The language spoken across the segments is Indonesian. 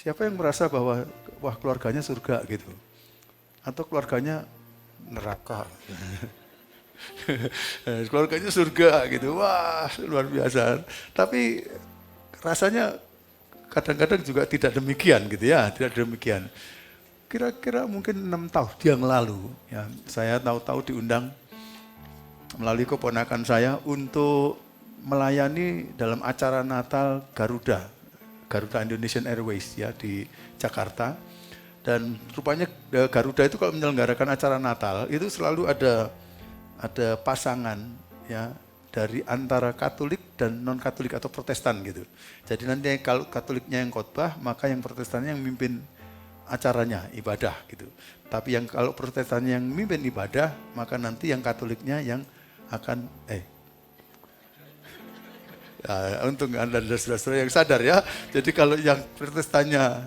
Siapa yang merasa bahwa wah keluarganya surga gitu? Atau keluarganya neraka? Keluarganya surga gitu, wah luar biasa. Tapi rasanya kadang-kadang juga tidak demikian gitu ya, tidak demikian. Kira-kira mungkin 6 tahun yang lalu, ya, saya tahu-tahu diundang melalui keponakan saya untuk melayani dalam acara Natal Garuda Indonesian Airways ya di Jakarta. Dan rupanya Garuda itu kalau menyelenggarakan acara Natal itu selalu ada pasangan ya dari antara Katolik dan non Katolik atau Protestan gitu. Jadi nanti kalau Katoliknya yang khotbah, maka yang Protestannya yang mimpin acaranya, ibadah gitu. Tapi yang kalau Protestannya yang mimpin ibadah, maka nanti yang Katoliknya yang akan untung Anda dan saudara-saudara yang sadar ya. Jadi kalau yang Protestannya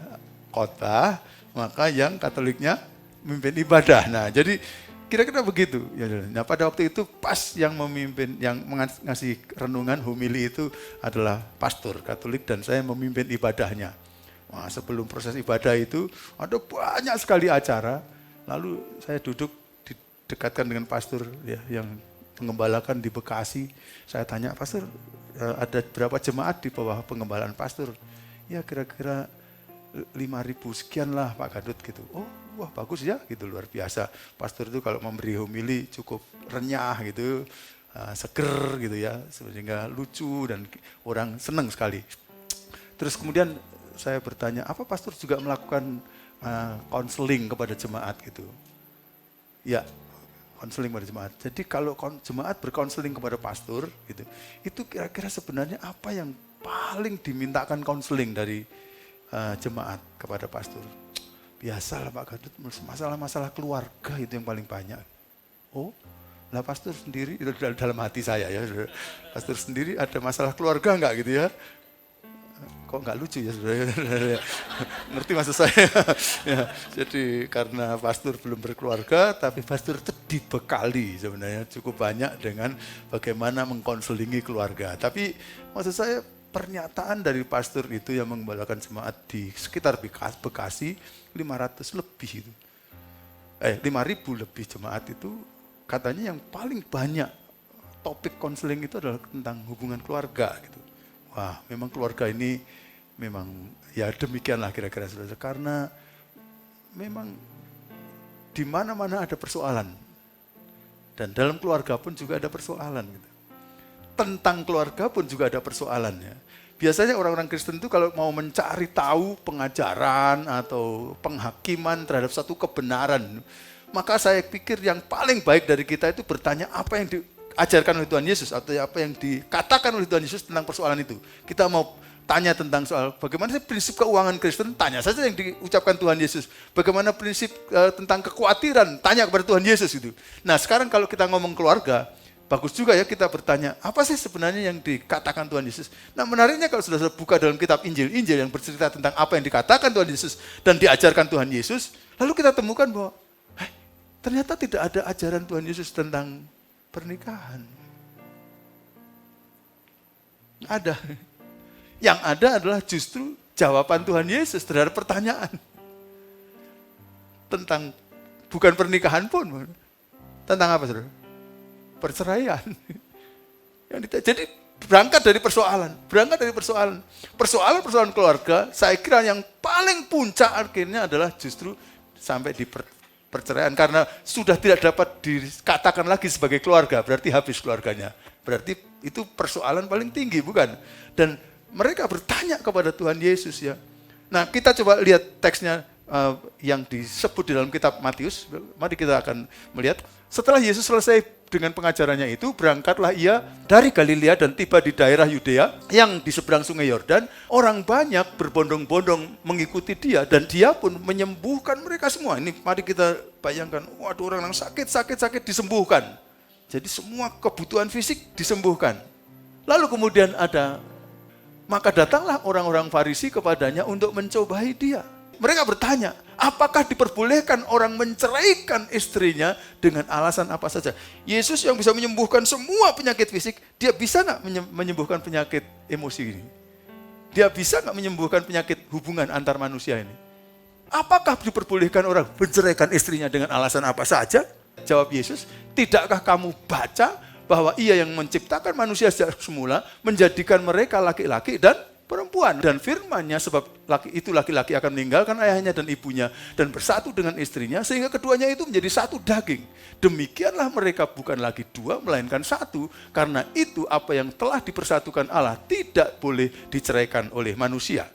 khotbah, maka yang Katoliknya mimpin ibadah. Nah, jadi kira-kira begitu. Nah, pada waktu itu pas yang memimpin, yang ngasih renungan homili itu adalah pastor Katolik dan saya memimpin ibadahnya. Wah, sebelum proses ibadah itu ada banyak sekali acara. Lalu saya duduk didekatkan dengan pastor ya, yang mengembalakan di Bekasi. Saya tanya, pastor ada berapa jemaat di bawah pengembalaan pastor? Ya kira-kira 5.000 sekian lah Pak Gadut gitu. Oh wah bagus ya gitu, luar biasa. Pastor itu kalau memberi homili cukup renyah gitu, seger gitu ya, sehingga lucu dan orang senang sekali. Terus kemudian saya bertanya, apa pastor juga melakukan konseling kepada jemaat gitu? Ya, konseling kepada jemaat. Jadi kalau jemaat berkonseling kepada pastor gitu, itu kira-kira sebenarnya apa yang paling dimintakan konseling dari jemaat kepada pastor? Biasalah Pak Gadut, masalah-masalah keluarga itu yang paling banyak. Oh, lah pastor sendiri, itu dalam hati saya ya, pastor sendiri ada masalah keluarga enggak gitu ya? Kok nggak lucu ya saudara? Ngerti maksud saya? Ya, jadi karena pastor belum berkeluarga, tapi pastor itu dibekali sebenarnya cukup banyak dengan bagaimana mengkonselingi keluarga. Tapi maksud saya pernyataan dari pastor itu yang mengembalakan jemaat di sekitar Bekasi 500 lebih itu. 5.000 lebih jemaat itu katanya yang paling banyak topik konseling itu adalah tentang hubungan keluarga gitu. Wah, memang keluarga ini memang ya demikianlah kira-kira saudara. Karena memang di mana-mana ada persoalan. Dan dalam keluarga pun juga ada persoalan gitu. Tentang keluarga pun juga ada persoalannya. Biasanya orang-orang Kristen itu kalau mau mencari tahu pengajaran atau penghakiman terhadap satu kebenaran, maka saya pikir yang paling baik dari kita itu bertanya apa yang diajarkan oleh Tuhan Yesus atau apa yang dikatakan oleh Tuhan Yesus tentang persoalan itu. Kita mau tanya tentang soal bagaimana sih prinsip keuangan Kristen, tanya saja yang diucapkan Tuhan Yesus. Bagaimana prinsip tentang kekhawatiran, tanya kepada Tuhan Yesus itu. Nah sekarang kalau kita ngomong keluarga, bagus juga ya kita bertanya, apa sih sebenarnya yang dikatakan Tuhan Yesus? Nah menariknya kalau sudah buka dalam kitab Injil yang bercerita tentang apa yang dikatakan Tuhan Yesus dan diajarkan Tuhan Yesus, lalu kita temukan bahwa ternyata tidak ada ajaran Tuhan Yesus tentang pernikahan. Ada. Yang ada adalah justru jawaban Tuhan Yesus terhadap pertanyaan. Tentang, bukan pernikahan pun. Tentang apa saudara? Perceraian. Jadi berangkat dari persoalan. Persoalan keluarga, saya kira yang paling puncak akhirnya adalah justru sampai di perceraian. Karena sudah tidak dapat dikatakan lagi sebagai keluarga, berarti habis keluarganya. Berarti itu persoalan paling tinggi, bukan? Dan mereka bertanya kepada Tuhan Yesus ya. Nah kita coba lihat teksnya yang disebut di dalam kitab Matius. Mari kita akan melihat. Setelah Yesus selesai dengan pengajarannya itu, berangkatlah ia dari Galilea dan tiba di daerah Yudea yang di seberang sungai Yordan. Orang banyak berbondong-bondong mengikuti dia dan dia pun menyembuhkan mereka semua. Ini mari kita bayangkan, waduh orang yang sakit disembuhkan. Jadi semua kebutuhan fisik disembuhkan. Lalu kemudian maka datanglah orang-orang Farisi kepadanya untuk mencobai dia. Mereka bertanya, apakah diperbolehkan orang menceraikan istrinya dengan alasan apa saja? Yesus yang bisa menyembuhkan semua penyakit fisik, dia bisa nggak menyembuhkan penyakit emosi ini? Dia bisa nggak menyembuhkan penyakit hubungan antar manusia ini? Apakah diperbolehkan orang menceraikan istrinya dengan alasan apa saja? Jawab Yesus, tidakkah kamu baca bahwa Ia yang menciptakan manusia sejak semula, menjadikan mereka laki-laki dan perempuan. Dan firman-Nya, sebab laki-laki akan meninggalkan ayahnya dan ibunya dan bersatu dengan istrinya, sehingga keduanya itu menjadi satu daging. Demikianlah mereka bukan lagi dua, melainkan satu. Karena itu apa yang telah dipersatukan Allah tidak boleh diceraikan oleh manusia.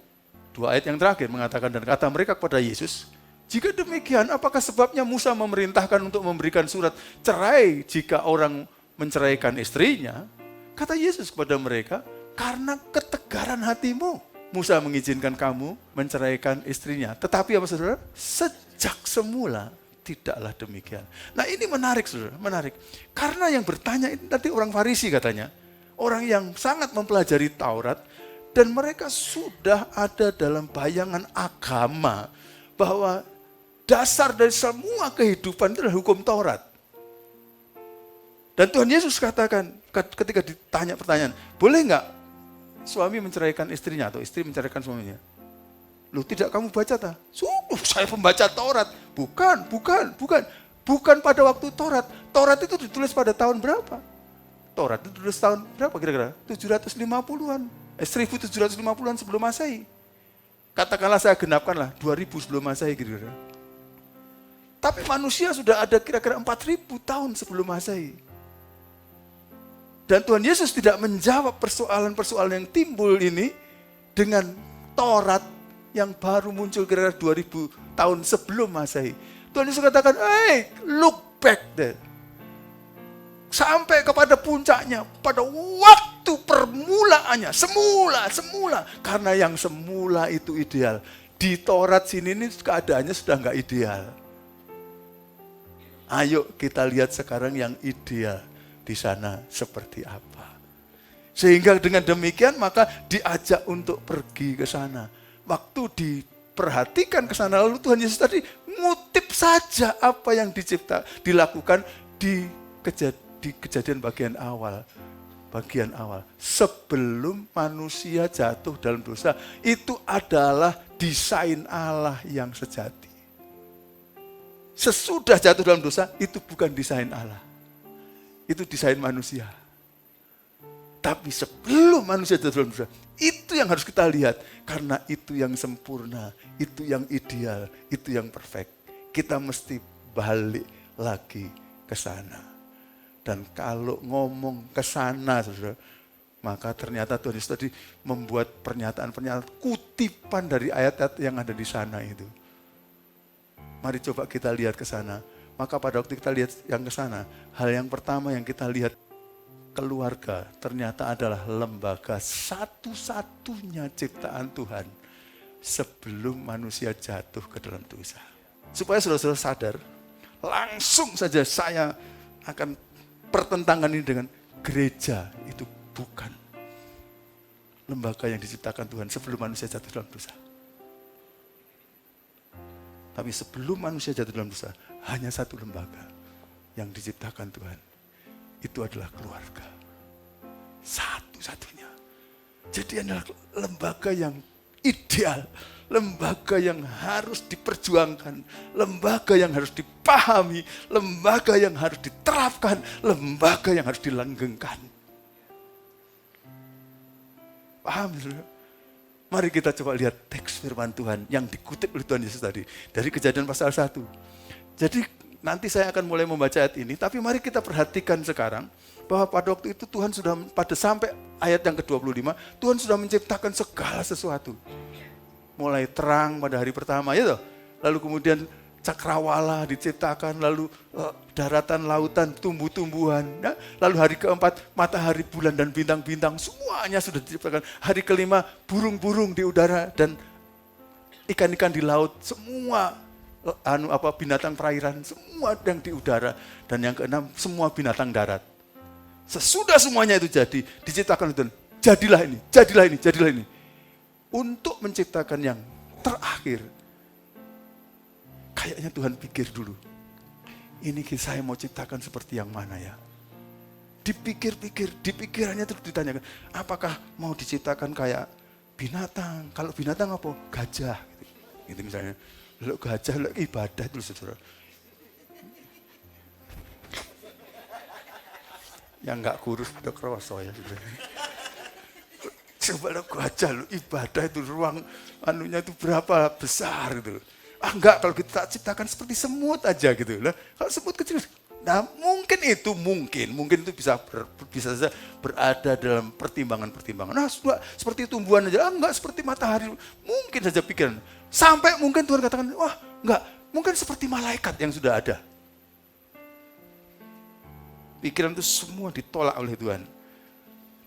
2 ayat yang terakhir mengatakan, dan kata mereka kepada Yesus, jika demikian apakah sebabnya Musa memerintahkan untuk memberikan surat cerai jika orang menceraikan istrinya? Kata Yesus kepada mereka, karena ketegaran hatimu, Musa mengizinkan kamu menceraikan istrinya. Tetapi apa saudara? Sejak semula tidaklah demikian. Nah ini menarik saudara, menarik. Karena yang bertanya itu nanti orang Farisi katanya. Orang yang sangat mempelajari Taurat. Dan mereka sudah ada dalam bayangan agama bahwa dasar dari semua kehidupan itu adalah hukum Taurat. Dan Tuhan Yesus katakan ketika ditanya pertanyaan, boleh nggak suami menceraikan istrinya atau istri menceraikan suaminya? Loh, tidak kamu baca tak? Sungguh saya pembaca Taurat. Bukan pada waktu Taurat. Taurat itu ditulis pada tahun berapa? Taurat itu ditulis tahun berapa kira-kira? 750-an. 1750-an sebelum Masehi. Katakanlah saya genapkanlah 2000 sebelum Masehi kira-kira. Tapi manusia sudah ada kira-kira 4000 tahun sebelum Masehi. Dan Tuhan Yesus tidak menjawab persoalan-persoalan yang timbul ini dengan Taurat yang baru muncul kira-kira 2000 tahun sebelum Masehi. Tuhan Yesus katakan, hey, look back there. Sampai kepada puncaknya, pada waktu permulaannya, semula. Karena yang semula itu ideal. Di Taurat sini ini keadaannya sudah nggak ideal. Ayo kita lihat sekarang yang ideal di sana seperti apa. Sehingga dengan demikian maka diajak untuk pergi ke sana. Waktu diperhatikan ke sana, lalu Tuhan Yesus tadi ngutip saja apa yang dilakukan di kejadian bagian awal. Sebelum manusia jatuh dalam dosa, itu adalah desain Allah yang sejati. Sesudah jatuh dalam dosa, itu bukan desain Allah. Itu desain manusia. Tapi sebelum manusia jatuh dalam dosa, itu yang harus kita lihat. Karena itu yang sempurna, itu yang ideal, itu yang perfect. Kita mesti balik lagi ke sana. Dan kalau ngomong ke sana, saudara, maka ternyata Tuhan Yesus tadi membuat pernyataan-pernyataan kutipan dari ayat-ayat yang ada di sana itu. Mari coba kita lihat ke sana. Maka pada waktu kita lihat yang ke sana, hal yang pertama yang kita lihat, keluarga ternyata adalah lembaga satu-satunya ciptaan Tuhan sebelum manusia jatuh ke dalam dosa. Supaya saudara-saudara sadar, langsung saja saya akan pertentangan ini dengan gereja itu bukan lembaga yang diciptakan Tuhan sebelum manusia jatuh dalam dosa. Tapi sebelum manusia jatuh dalam dosa, hanya satu lembaga yang diciptakan Tuhan. Itu adalah keluarga. Satu-satunya. Jadi adalah lembaga yang ideal. Lembaga yang harus diperjuangkan, lembaga yang harus dipahami, lembaga yang harus diterapkan, lembaga yang harus dilanggengkan. Paham? Mari kita coba lihat teks firman Tuhan yang dikutip oleh Tuhan Yesus tadi. Dari Kejadian pasal 1. Jadi nanti saya akan mulai membaca ayat ini, tapi mari kita perhatikan sekarang bahwa pada waktu itu Tuhan sudah, pada sampai ayat yang ke-25, Tuhan sudah menciptakan segala sesuatu. Mulai terang pada hari pertama, ya toh. Lalu kemudian cakrawala diciptakan, lalu daratan, lautan, tumbuh-tumbuhan. Ya? Lalu hari keempat, matahari, bulan, dan bintang-bintang, semuanya sudah diciptakan. Hari kelima, burung-burung di udara dan ikan-ikan di laut, semua binatang perairan, semua yang di udara. Dan yang keenam, semua binatang darat. Sesudah semuanya itu jadi, diciptakan itu, jadilah ini. Untuk menciptakan yang terakhir, kayaknya Tuhan pikir dulu, ini saya mau ciptakan seperti yang mana ya? Dipikir-pikir, di pikirannya terus ditanyakan, apakah mau diciptakan kayak binatang. Kalau binatang apa? Gajah. Gitu misalnya. Lo gajah, lo ibadah itu saudara. Yang nggak kurus udah kroso ya sebenarnya. Coba lo gajah, lo ibadah itu ruang anunya itu berapa besar gitu. Enggak, kalau kita ciptakan seperti semut aja gitu. Lah, kalau semut kecil, nah mungkin itu bisa saja berada dalam pertimbangan-pertimbangan. Nah, sudah seperti tumbuhan aja, enggak seperti matahari. Mungkin saja pikiran. Sampai mungkin Tuhan katakan, wah enggak, mungkin seperti malaikat yang sudah ada. Pikiran itu semua ditolak oleh Tuhan.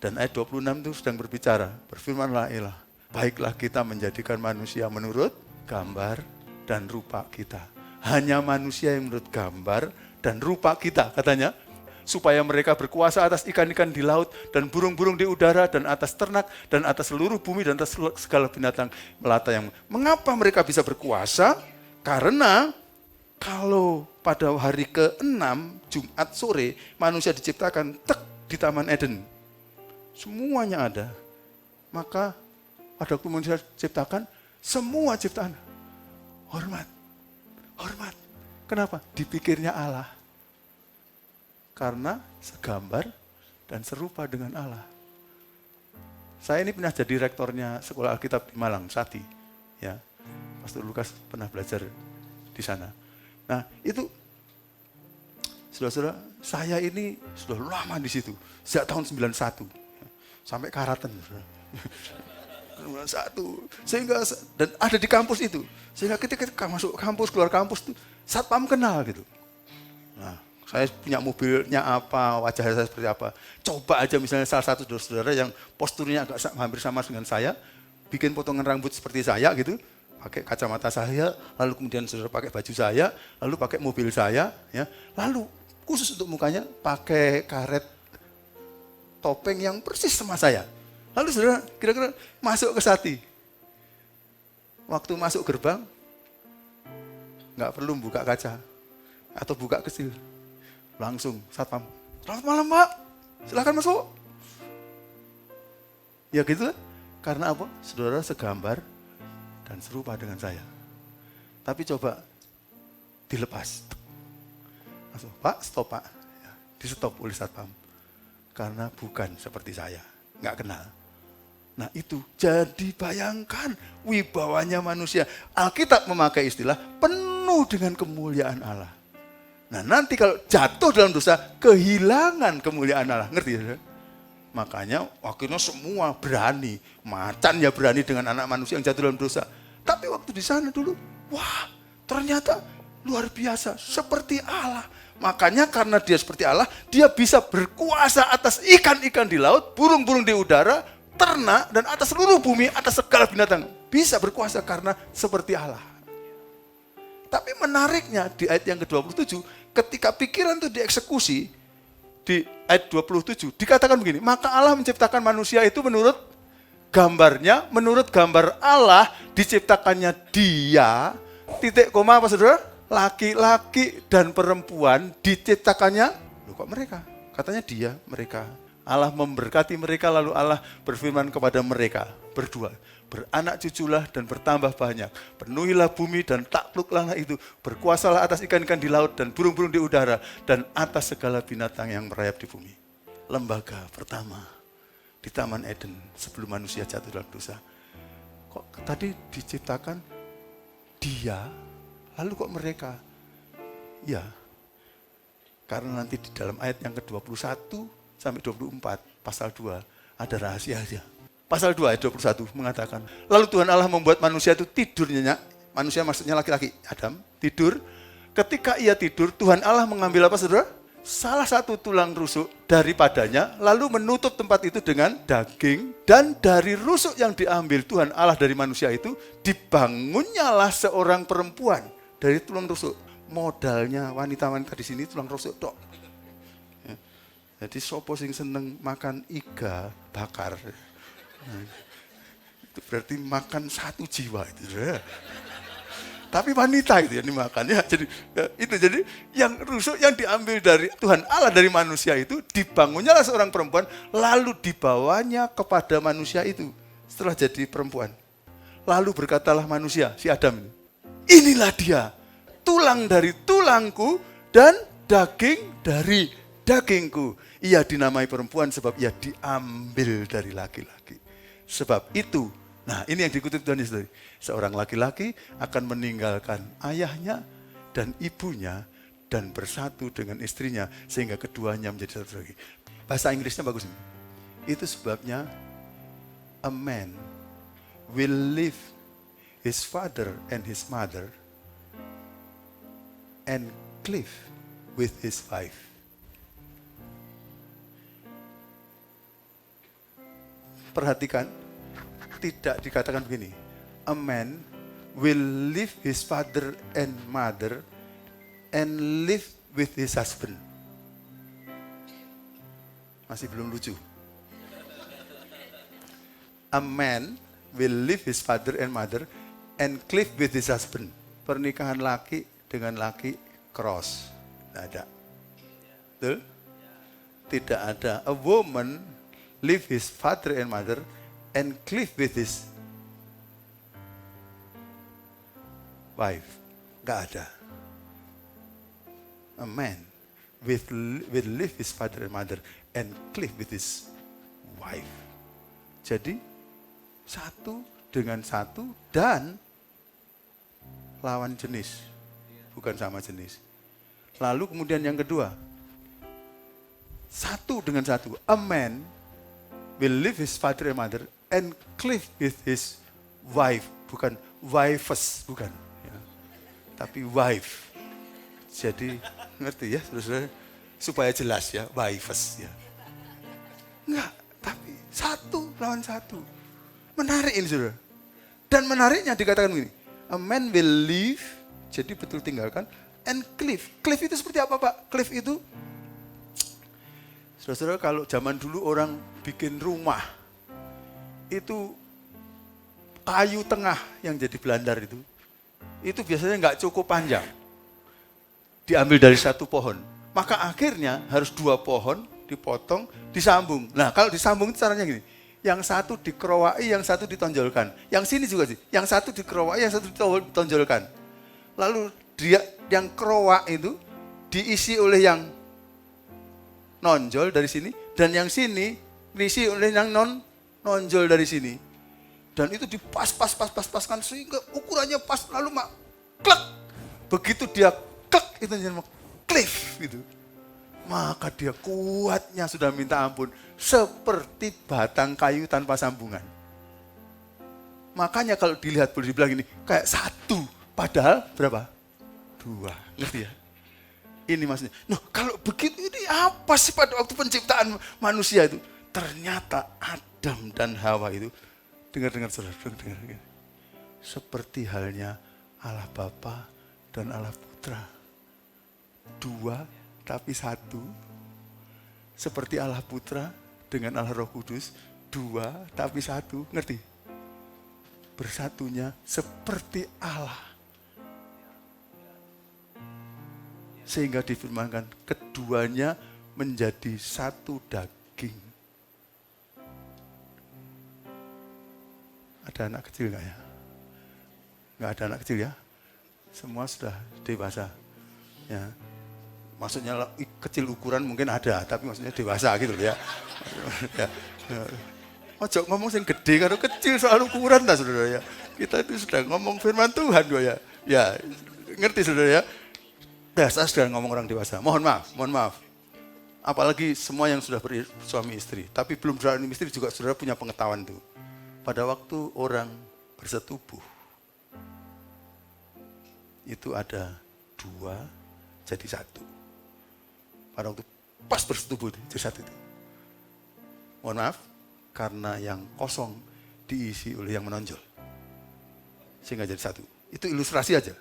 Dan ayat 26 itu sedang berbicara, berfirmanlah Allah, baiklah kita menjadikan manusia menurut gambar dan rupa kita. Hanya manusia yang menurut gambar dan rupa kita, katanya, supaya mereka berkuasa atas ikan-ikan di laut dan burung-burung di udara dan atas ternak dan atas seluruh bumi dan atas segala binatang melata yang. Mengapa mereka bisa berkuasa? Karena kalau pada hari ke-6, Jumat sore, manusia diciptakan di Taman Eden. Semuanya ada. Maka pada waktu manusia diciptakan, semua ciptaan hormat. Hormat. Kenapa? Dipikirnya Allah. Karena segambar dan serupa dengan Allah. Saya ini pernah jadi rektornya Sekolah Alkitab di Malang, Sati. Ya, Pastor Lukas pernah belajar di sana. Nah, itu saudara-saudara, saya ini sudah lama di situ, sejak tahun 91 sampai karatan. 91, sehingga dan ada di kampus itu. Sehingga ketika masuk kampus, keluar kampus itu satpam kenal gitu. Nah, saya punya mobilnya apa, wajah saya seperti apa. Coba aja misalnya salah satu saudara yang posturnya agak hampir sama dengan saya, bikin potongan rambut seperti saya gitu, pakai kacamata saya, lalu kemudian saudara pakai baju saya, lalu pakai mobil saya, ya, lalu khusus untuk mukanya pakai karet topeng yang persis sama saya. Lalu saudara kira-kira masuk ke Sati. Waktu masuk gerbang, nggak perlu buka kaca atau buka kecil, langsung satpam. Selamat malam Pak, silakan masuk. Ya gitu, karena apa? Saudara segambar dan serupa dengan saya. Tapi coba dilepas. Langsung, Pak, stop Pak. Ya, di stop oleh satpam. Karena bukan seperti saya. Nggak kenal. Nah itu, jadi bayangkan wibawanya manusia. Alkitab memakai istilah penuh dengan kemuliaan Allah. Nah nanti kalau jatuh dalam dosa, kehilangan kemuliaan Allah. Ngerti ya? Makanya akhirnya semua berani. Macan ya berani dengan anak manusia yang jatuh dalam dosa. Tapi waktu di sana dulu, wah ternyata luar biasa. Seperti Allah. Makanya karena dia seperti Allah, dia bisa berkuasa atas ikan-ikan di laut, burung-burung di udara, ternak, dan atas seluruh bumi, atas segala binatang. Bisa berkuasa karena seperti Allah. Tapi menariknya di ayat yang ke-27, ketika pikiran itu dieksekusi, di ayat 27 dikatakan begini, maka Allah menciptakan manusia itu menurut gambarnya, menurut gambar Allah diciptakannya dia, titik koma apa saudara? Laki-laki dan perempuan diciptakannya, loh kok mereka? Katanya dia, mereka. Allah memberkati mereka, lalu Allah berfirman kepada mereka berdua, beranak cuculah dan bertambah banyak, penuhilah bumi dan takluklah itu, berkuasalah atas ikan-ikan di laut dan burung-burung di udara, dan atas segala binatang yang merayap di bumi. Lembaga pertama di Taman Eden sebelum manusia jatuh dalam dosa. Kok tadi diciptakan dia, lalu kok mereka? Ya, karena nanti di dalam ayat yang ke-21 sampai 24, pasal 2, ada rahasianya. Pasal 2 ayat 21 mengatakan, lalu Tuhan Allah membuat manusia itu tidur nyenyak. Manusia maksudnya laki-laki, Adam, tidur. Ketika ia tidur, Tuhan Allah mengambil apa saudara? Salah satu tulang rusuk daripadanya, lalu menutup tempat itu dengan daging. Dan dari rusuk yang diambil Tuhan Allah dari manusia itu, dibangunnyalah seorang perempuan dari tulang rusuk. Modalnya wanita-wanita di sini tulang rusuk dok. Jadi sopo sing seneng makan iga bakar. Itu berarti makan satu jiwa itu. Tapi wanita itu yang dimakan ya. Jadi yang rusuk yang diambil dari Tuhan Allah dari manusia itu dibangunnyalah seorang perempuan lalu dibawanya kepada manusia itu. setelah jadi perempuan. Lalu berkatalah manusia, si Adam ini, inilah dia, tulang dari tulangku dan daging dari dagingku. Ia dinamai perempuan sebab ia diambil dari laki-laki. Sebab itu, nah ini yang dikutip Tuhan Yesus, seorang laki-laki akan meninggalkan ayahnya dan ibunya dan bersatu dengan istrinya sehingga keduanya menjadi satu lagi. Bahasa Inggrisnya bagus. Itu sebabnya a man will leave his father and his mother and cleave with his wife. Perhatikan, tidak dikatakan begini. A man will leave his father and mother and live with his husband. Masih belum lucu. A man will leave his father and mother and cleave with his husband. Pernikahan laki dengan laki cross. Tidak ada. Betul? Tidak ada. A woman leave his father and mother and cleave with his wife. Nggak ada. A man will leave his father and mother and cleave with his wife. Jadi satu dengan satu dan lawan jenis, bukan sama jenis. Lalu kemudian yang kedua, satu dengan satu. A man will leave his father and mother and cleave with his wife, bukan wifes, bukan, ya. Tapi wife. Jadi ngerti ya, saudara, supaya jelas ya, wifes ya. Enggak, tapi satu lawan satu. Menarik ini saudara. Dan menariknya dikatakan begini, a man will leave, jadi betul tinggalkan, and cleave. Cleave itu seperti apa Pak? Cleave itu, saudara, kalau zaman dulu orang bikin rumah, itu kayu tengah yang jadi belandar itu biasanya nggak cukup panjang. Diambil dari satu pohon. Maka akhirnya harus 2 pohon dipotong, disambung. Nah kalau disambung itu caranya gini, yang satu dikerowai, yang satu ditonjolkan. Yang sini juga sih, yang satu dikerowai, yang satu ditonjolkan. Lalu dia yang kerowak itu diisi oleh yang nonjol dari sini, dan yang sini diisi oleh yang nonjol dari sini. Dan itu dipas-paskan sehingga ukurannya pas, lalu klek. Begitu dia klek, itu jadi cliff gitu. Maka dia kuatnya sudah minta ampun, seperti batang kayu tanpa sambungan. Makanya kalau dilihat boleh dibilang ini kayak satu, padahal berapa? 2, ngerti ya? Ini maksudnya. Nah kalau begitu ini apa sih pada waktu penciptaan manusia itu? Ternyata Adam dan Hawa itu, dengar saudara, dengar. Seperti halnya Allah Bapa dan Allah Putra. 2 tapi 1. Seperti Allah Putra dengan Allah Roh Kudus. 2 tapi 1, ngerti? Bersatunya seperti Allah. Sehingga difirmankan keduanya menjadi satu daging. Ada anak kecil nggak ya? Nggak ada anak kecil ya? Semua sudah dewasa. Ya. Maksudnya kecil ukuran mungkin ada, tapi maksudnya dewasa gitu ya. Ya. Ojo ngomong yang gede karo kecil soal ukuran lah saudara ya. Kita itu sudah ngomong firman Tuhan ya. Ya, ngerti saudara ya? Ya, saya sudah ngomong orang dewasa. Mohon maaf. Apalagi semua yang sudah bersuami istri, tapi belum bersuami istri juga saudara punya pengetahuan itu. Pada waktu orang bersetubuh, itu ada 2 jadi 1. Pada waktu pas bersetubuh jadi 1 itu. Mohon maaf, karena yang kosong diisi oleh yang menonjol. Sehingga jadi 1. Itu ilustrasi aja.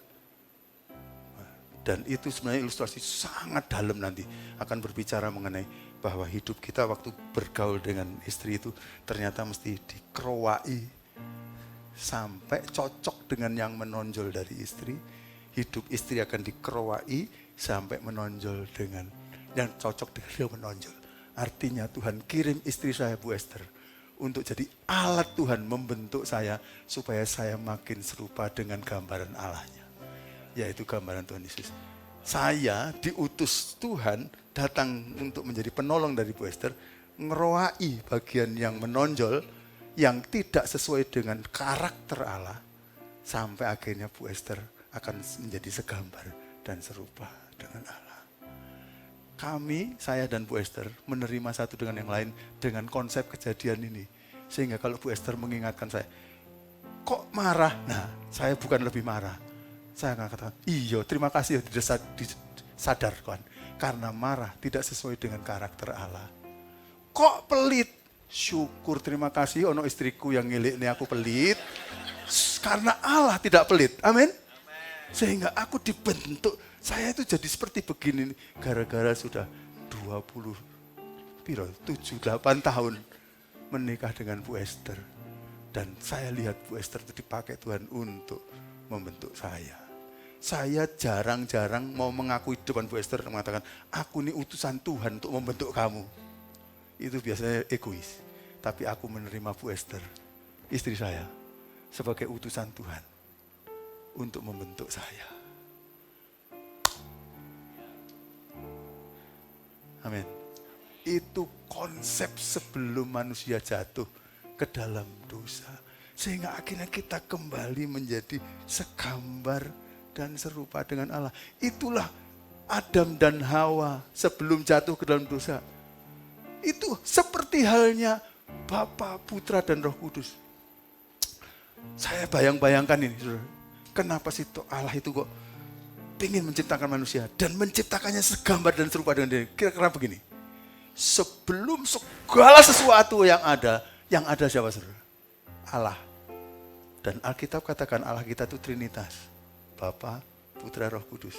Dan itu sebenarnya ilustrasi sangat dalam nanti. Akan berbicara mengenai bahwa hidup kita waktu bergaul dengan istri itu ternyata mesti dikerowai sampai cocok dengan yang menonjol dari istri. Hidup istri akan dikerowai sampai menonjol dengan yang cocok dengan yang menonjol. Artinya Tuhan kirim istri saya Bu Esther untuk jadi alat Tuhan membentuk saya supaya saya makin serupa dengan gambaran Allahnya, yaitu gambaran Tuhan Yesus. Saya diutus Tuhan datang untuk menjadi penolong dari Bu Esther, ngeroai bagian yang menonjol yang tidak sesuai dengan karakter Allah, sampai akhirnya Bu Esther akan menjadi segambar dan serupa dengan Allah. Kami, saya dan Bu Esther menerima satu dengan yang lain dengan konsep kejadian ini. Sehingga kalau Bu Esther mengingatkan saya, kok marah? Nah, saya bukan lebih marah. Saya akan katakan, iya terima kasih disadarkan. Karena marah tidak sesuai dengan karakter Allah. Kok pelit? Syukur terima kasih ono istriku yang ngiliknya aku pelit. Karena Allah tidak pelit. Amin. Sehingga aku dibentuk. Saya itu jadi seperti begini gara-gara sudah 7-8 tahun menikah dengan Bu Esther. Dan saya lihat Bu Esther itu dipakai Tuhan untuk membentuk saya. Saya jarang-jarang mau mengakui depan Bu Esther dan mengatakan, aku ini utusan Tuhan untuk membentuk kamu. Itu biasanya egois. Tapi aku menerima Bu Esther, istri saya, sebagai utusan Tuhan untuk membentuk saya. Amin. Itu konsep sebelum manusia jatuh ke dalam dosa. Sehingga akhirnya kita kembali menjadi segambar dan serupa dengan Allah. Itulah Adam dan Hawa sebelum jatuh ke dalam dosa. Itu seperti halnya Bapa, Putra, dan Roh Kudus. Saya bayang-bayangkan ini, saudara. Kenapa sih Allah itu kok ingin menciptakan manusia dan menciptakannya segambar dan serupa dengan dia? Kira-kira begini. Sebelum segala sesuatu yang ada siapa, saudara? Allah. Dan Alkitab katakan Allah kita itu Trinitas. Bapa, Putra, Roh Kudus.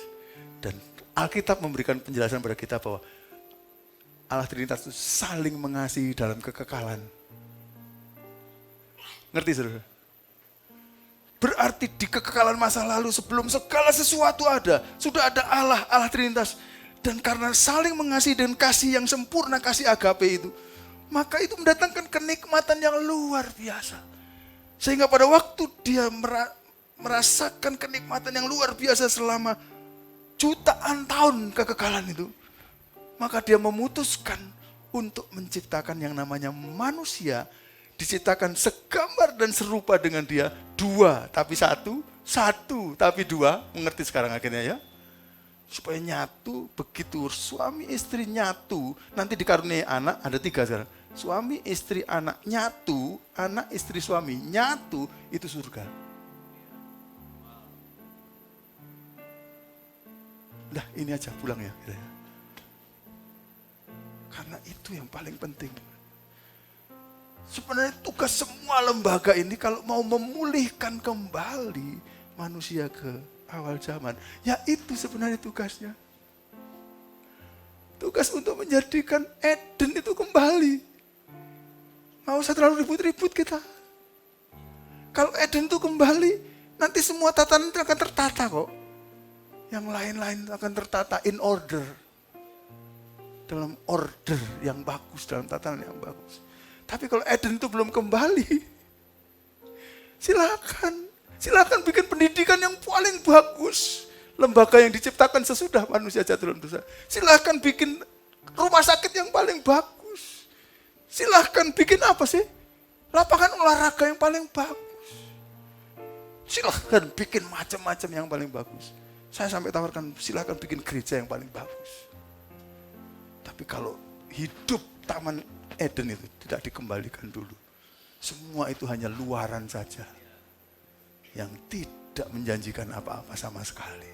Dan Alkitab memberikan penjelasan pada kita bahwa Allah Trinitas itu saling mengasihi dalam kekekalan. Ngerti, saudara? Berarti di kekekalan masa lalu sebelum segala sesuatu ada, sudah ada Allah Trinitas. Dan karena saling mengasihi dan kasih yang sempurna, kasih agape itu, maka itu mendatangkan kenikmatan yang luar biasa. Sehingga pada waktu dia merasakan kenikmatan yang luar biasa selama jutaan tahun kekekalan itu, maka dia memutuskan untuk menciptakan yang namanya manusia, diciptakan segambar dan serupa dengan dia, dua tapi satu, satu tapi dua, mengerti sekarang akhirnya ya? Supaya nyatu, begitu suami istri nyatu, nanti dikaruniai anak, ada 3 sekarang. Suami istri anak nyatu, anak istri suami nyatu, itu surga. Udah ini aja pulang ya. Karena itu yang paling penting. Sebenarnya tugas semua lembaga ini kalau mau memulihkan kembali manusia ke awal zaman, ya itu sebenarnya tugasnya. Tugas untuk menjadikan Eden itu kembali. Nggak usah terlalu ribut-ribut kita. Kalau Eden itu kembali, nanti semua tatanan itu akan tertata kok. Yang lain-lain akan tertata in order. Dalam order yang bagus, dalam tatanan yang bagus. Tapi kalau Eden itu belum kembali, silakan bikin pendidikan yang paling bagus. Lembaga yang diciptakan sesudah manusia jatuh dalam dosa. Silakan bikin rumah sakit yang paling bagus. Silakan bikin apa sih? Lapangan olahraga yang paling bagus. Silakan bikin macam-macam yang paling bagus. Saya sampai tawarkan silakan bikin gereja yang paling bagus. Tapi kalau hidup Taman Eden itu tidak dikembalikan dulu, semua itu hanya luaran saja yang tidak menjanjikan apa-apa sama sekali.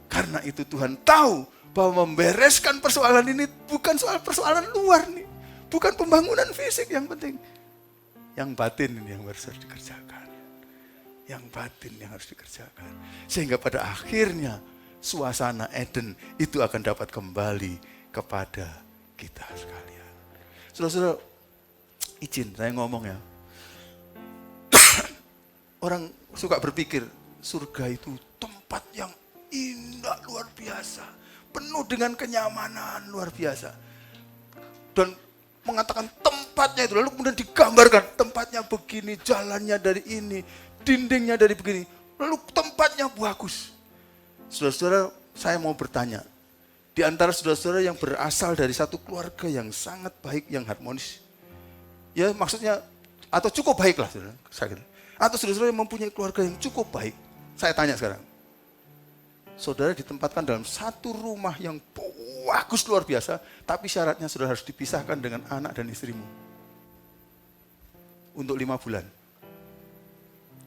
Karena itu Tuhan tahu bahwa membereskan persoalan ini bukan soal persoalan luar nih, bukan pembangunan fisik yang penting, yang batin ini yang harus dikerjakan, yang batin yang harus dikerjakan, sehingga pada akhirnya suasana Eden itu akan dapat kembali kepada kita sekalian. Saudara-saudara, izin saya ngomong ya. Orang suka berpikir surga itu tempat yang indah luar biasa, penuh dengan kenyamanan luar biasa, dan mengatakan tempat tempatnya itu. Lalu kemudian digambarkan tempatnya begini, jalannya dari ini, dindingnya dari begini. Lalu tempatnya bagus. Saudara-saudara, saya mau bertanya. Di antara saudara-saudara yang berasal dari satu keluarga yang sangat baik, yang harmonis. Ya maksudnya, atau cukup baik lah saudara. Atau saudara-saudara yang mempunyai keluarga yang cukup baik. Saya tanya sekarang. Saudara ditempatkan dalam satu rumah yang bagus luar biasa, tapi syaratnya saudara harus dipisahkan dengan anak dan istrimu. Untuk 5 bulan.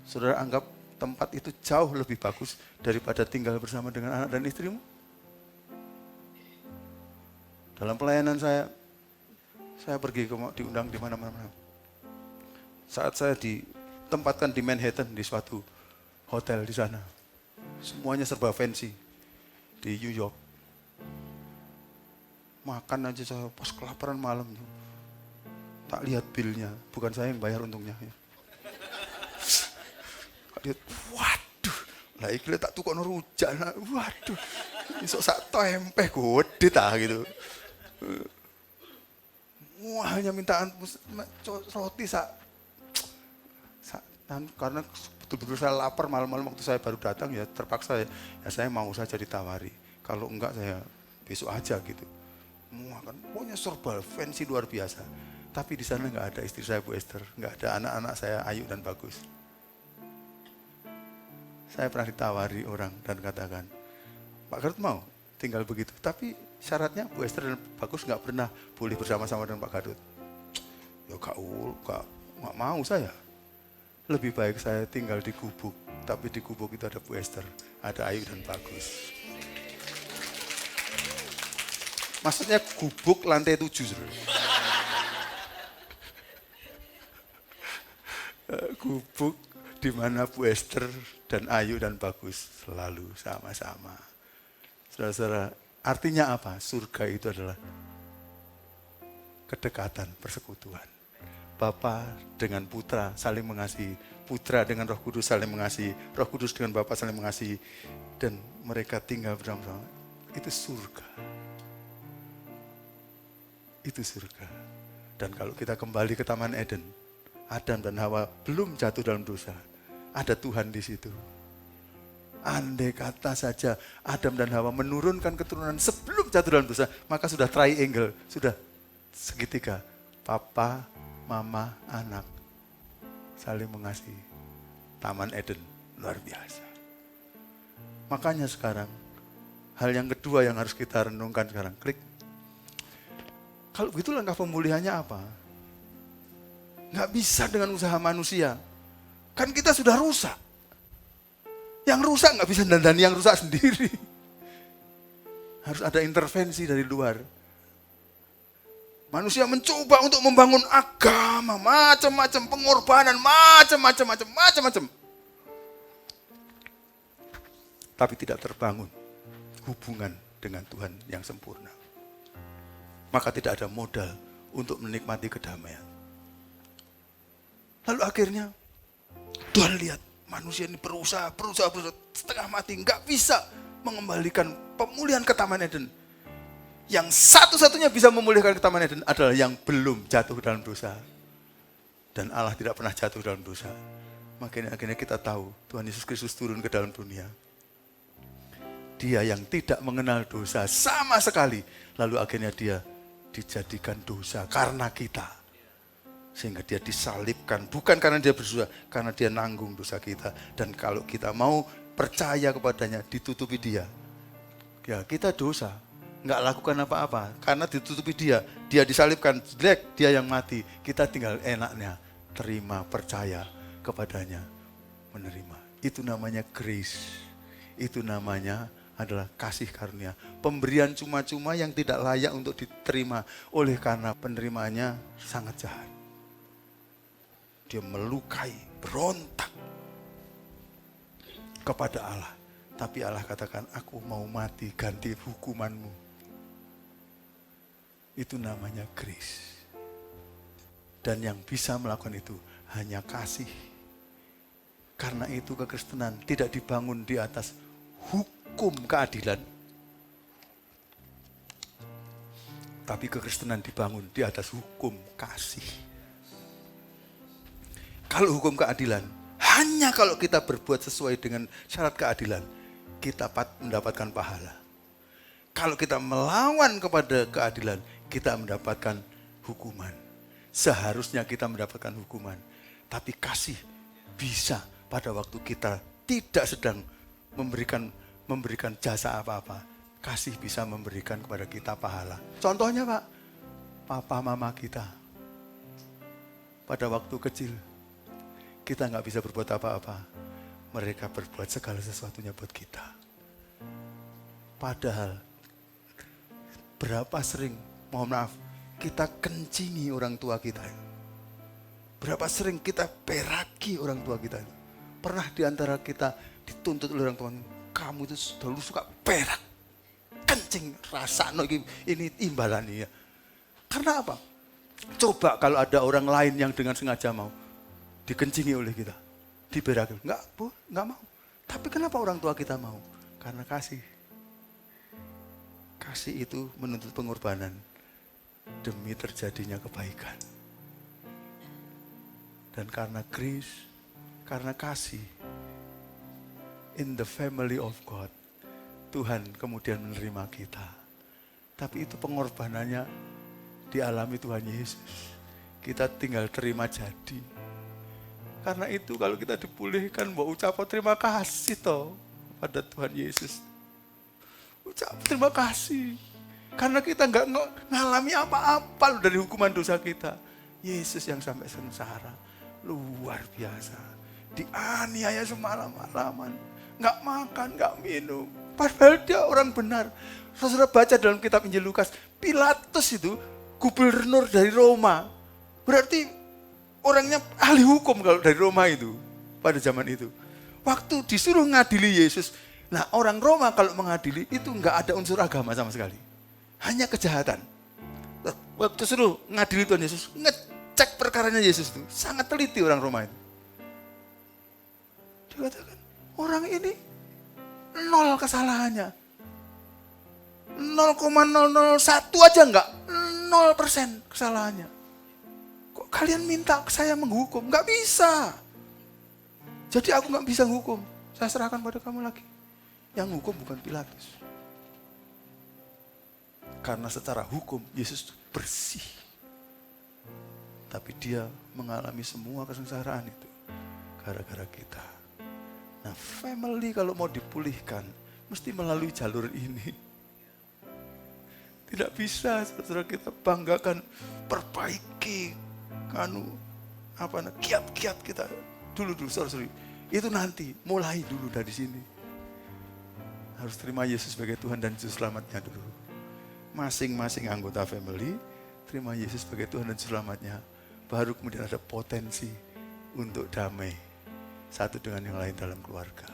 Saudara anggap tempat itu jauh lebih bagus daripada tinggal bersama dengan anak dan istrimu? Dalam pelayanan saya pergi diundang di mana-mana. Saat saya ditempatkan di Manhattan di suatu hotel di sana, semuanya serba fancy di New York. Makan aja saya pas kelaparan malam, tak lihat bilnya, bukan saya yang bayar untungnya. Lihat, waduh, lah iki tak tukokno rujak, waduh, iso sak tempe gede ta gitu. Wah, hanya mintaan roti karena betul-betul saya lapar malam-malam waktu saya baru datang ya terpaksa ya saya mau saja ditawari. Kalau enggak saya besok aja gitu. Makan pokoknya serba fancy luar biasa. Tapi di sana enggak ada istri saya Bu Esther, enggak ada anak-anak saya Ayu dan Bagus. Saya pernah ditawari orang dan katakan, Pak Garut mau tinggal begitu, tapi syaratnya Bu Esther dan Bagus nggak pernah boleh bersama-sama dengan Pak Garut. Ya nggak mau saya. Lebih baik saya tinggal di gubuk, tapi di gubuk itu ada Bu Esther, ada Ayu dan Bagus. Maksudnya gubuk lantai 7. Gubuk di mana Bu Esther dan Ayu dan Bagus selalu sama-sama. Saudara-saudara, artinya apa? Surga itu adalah kedekatan, persekutuan. Bapa dengan putra saling mengasihi, putra dengan Roh Kudus saling mengasihi, Roh Kudus dengan Bapa saling mengasihi, dan mereka tinggal bersama-sama. Itu surga. Itu surga. Dan kalau kita kembali ke Taman Eden, Adam dan Hawa belum jatuh dalam dosa. Ada Tuhan di situ. Andai kata saja Adam dan Hawa menurunkan keturunan sebelum jatuh dalam dosa, maka sudah triangle, sudah segitiga. Papa, mama, anak saling mengasihi. Taman Eden luar biasa. Makanya sekarang hal yang kedua yang harus kita renungkan sekarang, klik. Kalau begitu langkah pemulihannya apa? Nggak bisa dengan usaha manusia. Kan kita sudah rusak. Yang rusak nggak bisa dandani yang rusak sendiri. Harus ada intervensi dari luar. Manusia mencoba untuk membangun agama, macam-macam pengorbanan, macam-macam. Tapi tidak terbangun hubungan dengan Tuhan yang sempurna. Maka tidak ada modal untuk menikmati kedamaian. Lalu akhirnya Tuhan lihat manusia ini berusaha setengah mati, nggak bisa mengembalikan pemulihan ke Taman Eden. Yang satu-satunya bisa memulihkan ke Taman Eden adalah yang belum jatuh dalam dosa. Dan Allah tidak pernah jatuh dalam dosa. Makanya akhirnya kita tahu Tuhan Yesus Kristus turun ke dalam dunia. Dia yang tidak mengenal dosa sama sekali. Lalu akhirnya dia dijadikan dosa karena kita. Sehingga dia disalibkan, bukan karena dia berdosa, karena dia nanggung dosa kita. Dan kalau kita mau percaya kepadanya, ditutupi dia. Ya kita dosa, nggak lakukan apa-apa. Karena ditutupi dia disalibkan, jelek, dia yang mati. Kita tinggal enaknya, terima, percaya kepadanya, menerima. Itu namanya grace. Itu namanya adalah kasih karunia. Pemberian cuma-cuma yang tidak layak untuk diterima. Oleh karena penerimanya sangat jahat. Dia melukai, berontak kepada Allah. Tapi Allah katakan, aku mau mati ganti hukumanmu. Itu namanya grace. Dan yang bisa melakukan itu hanya kasih. Karena itu kekristenan tidak dibangun di atas hukum keadilan. Tapi kekristenan dibangun di atas hukum kasih. Kalau hukum keadilan, hanya kalau kita berbuat sesuai dengan syarat keadilan, kita mendapatkan pahala. Kalau kita melawan kepada keadilan, kita mendapatkan hukuman. Seharusnya kita mendapatkan hukuman. Tapi kasih bisa pada waktu kita tidak sedang memberikan jasa apa-apa. Kasih bisa memberikan kepada kita pahala. Contohnya Pak, papa mama kita. Pada waktu kecil, kita nggak bisa berbuat apa-apa. Mereka berbuat segala sesuatunya buat kita. Padahal, berapa sering, mohon maaf, kita kencingi orang tua kita. Berapa sering kita peraki orang tua kita. Pernah diantara kita dituntut oleh orang tua, kamu itu selalu suka perak. Kencing, rasa ini imbalan ya. Karena apa? Coba kalau ada orang lain yang dengan sengaja mau dikencingi oleh kita, diperaki. Enggak mau. Tapi kenapa orang tua kita mau? Karena kasih. Kasih itu menuntut pengorbanan demi terjadinya kebaikan. Dan karena grace, karena kasih, in the family of God, Tuhan kemudian menerima kita. Tapi itu pengorbanannya dialami Tuhan Yesus. Kita tinggal terima jadi. Karena itu kalau kita dipulihkan, mau ucap terima kasih toh pada Tuhan Yesus. Ucap terima kasih. Karena kita nggak ngalami apa-apa dari hukuman dosa kita. Yesus yang sampai sengsara. Luar biasa. Dianiaya semalam-malaman. Nggak makan, nggak minum. Padahal dia orang benar. Saudara baca dalam kitab Injil Lukas. Pilatus itu gubernur dari Roma. Berarti orangnya ahli hukum kalau dari Roma itu. Pada zaman itu. Waktu disuruh ngadili Yesus. Nah orang Roma kalau mengadili itu nggak ada unsur agama sama sekali. Hanya kejahatan. Waktu suruh ngadili Tuhan Yesus. Ngecek perkaranya Yesus itu. Sangat teliti orang Roma itu. Dia katakan orang ini nol kesalahannya. 0,001 aja enggak. 0% kesalahannya. Kok kalian minta saya menghukum? Enggak bisa. Jadi aku enggak bisa menghukum. Saya serahkan pada kamu lagi. Yang hukum bukan Pilatus. Karena secara hukum Yesus bersih. Tapi dia mengalami semua kesengsaraan itu. Gara-gara kita. Nah family kalau mau dipulihkan mesti melalui jalur ini. Tidak bisa saudara kita banggakan perbaiki kiat-kiat kita dulu sorry. Itu nanti mulai dulu dari sini. Harus terima Yesus sebagai Tuhan dan Juru Selamatnya dulu. Masing-masing anggota family terima Yesus sebagai Tuhan dan Juru Selamatnya. Baru kemudian ada potensi untuk damai satu dengan yang lain dalam keluarga.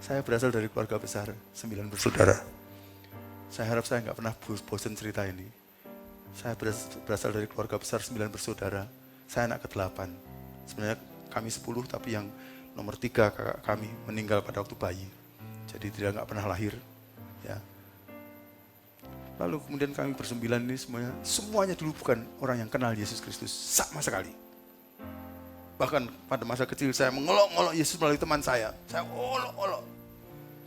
Saya berasal dari keluarga besar 9 bersaudara. Saya harap saya nggak pernah bosan cerita ini. Saya berasal dari keluarga besar 9 bersaudara. Saya anak ke-8. Sebenarnya kami 10 tapi yang nomor 3 kakak kami meninggal pada waktu bayi. Jadi dia nggak pernah lahir. Ya. Lalu kemudian kami bersembilan ini semuanya dulu bukan orang yang kenal Yesus Kristus sama sekali. Bahkan pada masa kecil saya mengolok-olok Yesus melalui teman saya. Saya olok-olok.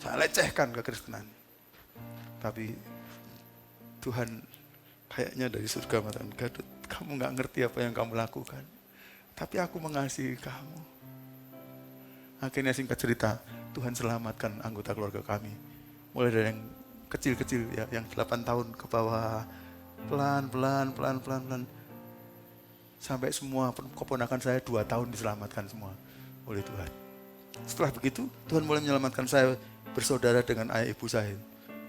Saya lecehkan kekristenan. Tapi Tuhan kayaknya dari surga mengatakan, Gadot, kamu gak ngerti apa yang kamu lakukan. Tapi aku mengasihi kamu. Akhirnya singkat cerita, Tuhan selamatkan anggota keluarga kami. Mulai dari yang kecil-kecil ya, yang 8 tahun ke bawah. Pelan-pelan. Sampai semua keponakan saya 2 tahun diselamatkan semua oleh Tuhan. Setelah begitu, Tuhan mulai menyelamatkan saya bersaudara dengan ayah ibu saya.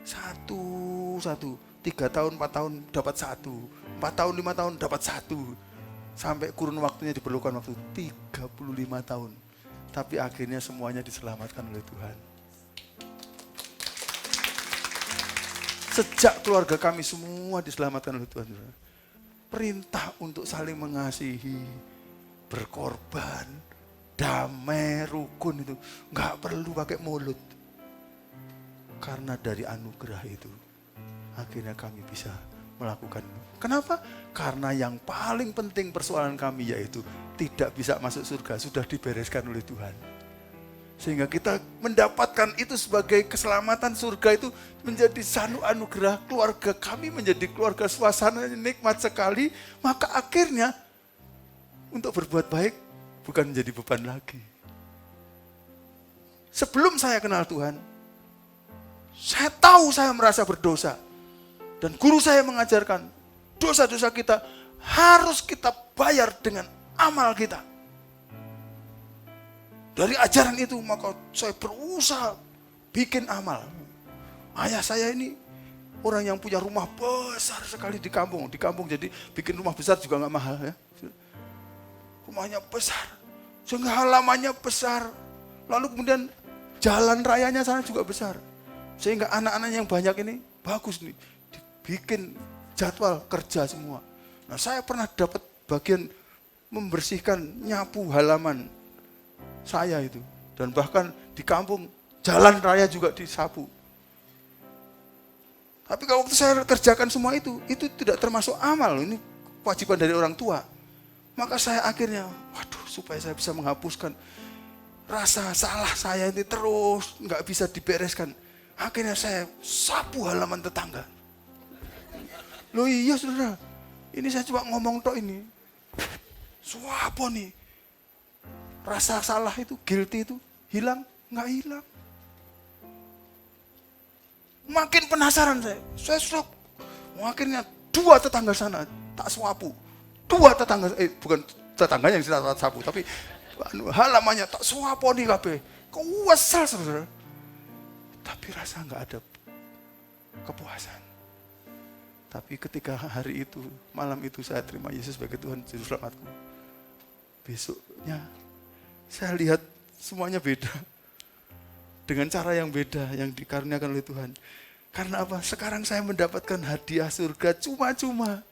Satu. 3 tahun, 4 tahun dapat 1. 4 tahun, 5 tahun dapat 1. Sampai kurun waktunya diperlukan waktu 35 tahun. Tapi akhirnya semuanya diselamatkan oleh Tuhan. Sejak keluarga kami semua diselamatkan oleh Tuhan. Perintah untuk saling mengasihi, berkorban, damai, rukun itu nggak perlu pakai mulut. Karena dari anugerah itu, akhirnya kami bisa melakukannya. Kenapa? Karena yang paling penting persoalan kami yaitu tidak bisa masuk surga, sudah dibereskan oleh Tuhan. Sehingga kita mendapatkan itu sebagai keselamatan. Surga itu menjadi satu anugerah. Keluarga kami menjadi keluarga suasana nikmat sekali. Maka akhirnya untuk berbuat baik bukan menjadi beban lagi. Sebelum saya kenal Tuhan, saya tahu saya merasa berdosa. Dan guru saya mengajarkan, dosa-dosa kita harus kita bayar dengan amal kita. Dari ajaran itu maka saya berusaha bikin amal. Ayah saya ini orang yang punya rumah besar sekali di kampung. Di kampung jadi bikin rumah besar juga nggak mahal ya. Rumahnya besar, sehingga halamannya besar. Lalu kemudian jalan rayanya sana juga besar. Sehingga anak-anaknya yang banyak ini bagus nih, dibikin jadwal kerja semua. Nah, saya pernah dapat bagian membersihkan, nyapu halaman saya itu. Dan bahkan di kampung, jalan raya juga disapu. Tapi kalau waktu saya kerjakan semua itu tidak termasuk amal. Ini kewajiban dari orang tua. Maka saya akhirnya, supaya saya bisa menghapuskan rasa salah saya ini terus, nggak bisa dibereskan. Akhirnya saya sapu halaman tetangga. Loh iya saudara, ini saya cuma ngomong tok ini. Suapa nih, rasa salah itu, guilty itu hilang? Nggak hilang. Makin penasaran saya sudah, akhirnya 2 tetangga sana tak suapu. 2 tetangga, bukan tetangganya yang saya sapu, tapi halamannya tak suapu nih kabeh. Kesel saudara. Tapi rasa nggak ada kepuasan. Tapi ketika hari itu, malam itu saya terima Yesus sebagai Tuhan Juru Selamatku. Besoknya saya lihat semuanya beda. Dengan cara yang beda yang dikaruniakan oleh Tuhan. Karena apa? Sekarang saya mendapatkan hadiah surga cuma-cuma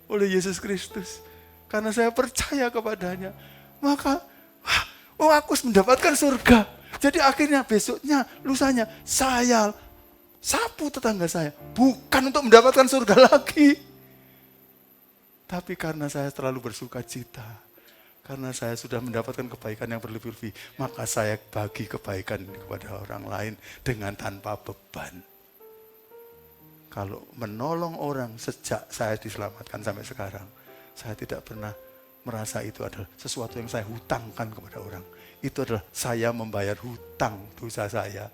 oleh Yesus Kristus. Karena saya percaya kepadanya. Maka, aku mendapatkan surga. Jadi akhirnya besoknya, lusanya, saya sapu tetangga saya. Bukan untuk mendapatkan surga lagi. Tapi karena saya terlalu bersuka cita. Karena saya sudah mendapatkan kebaikan yang berlebih-lebih. Maka saya bagi kebaikan kepada orang lain dengan tanpa beban. Kalau menolong orang sejak saya diselamatkan sampai sekarang. Saya tidak pernah merasa itu adalah sesuatu yang saya hutangkan kepada orang. Itu adalah saya membayar hutang dosa saya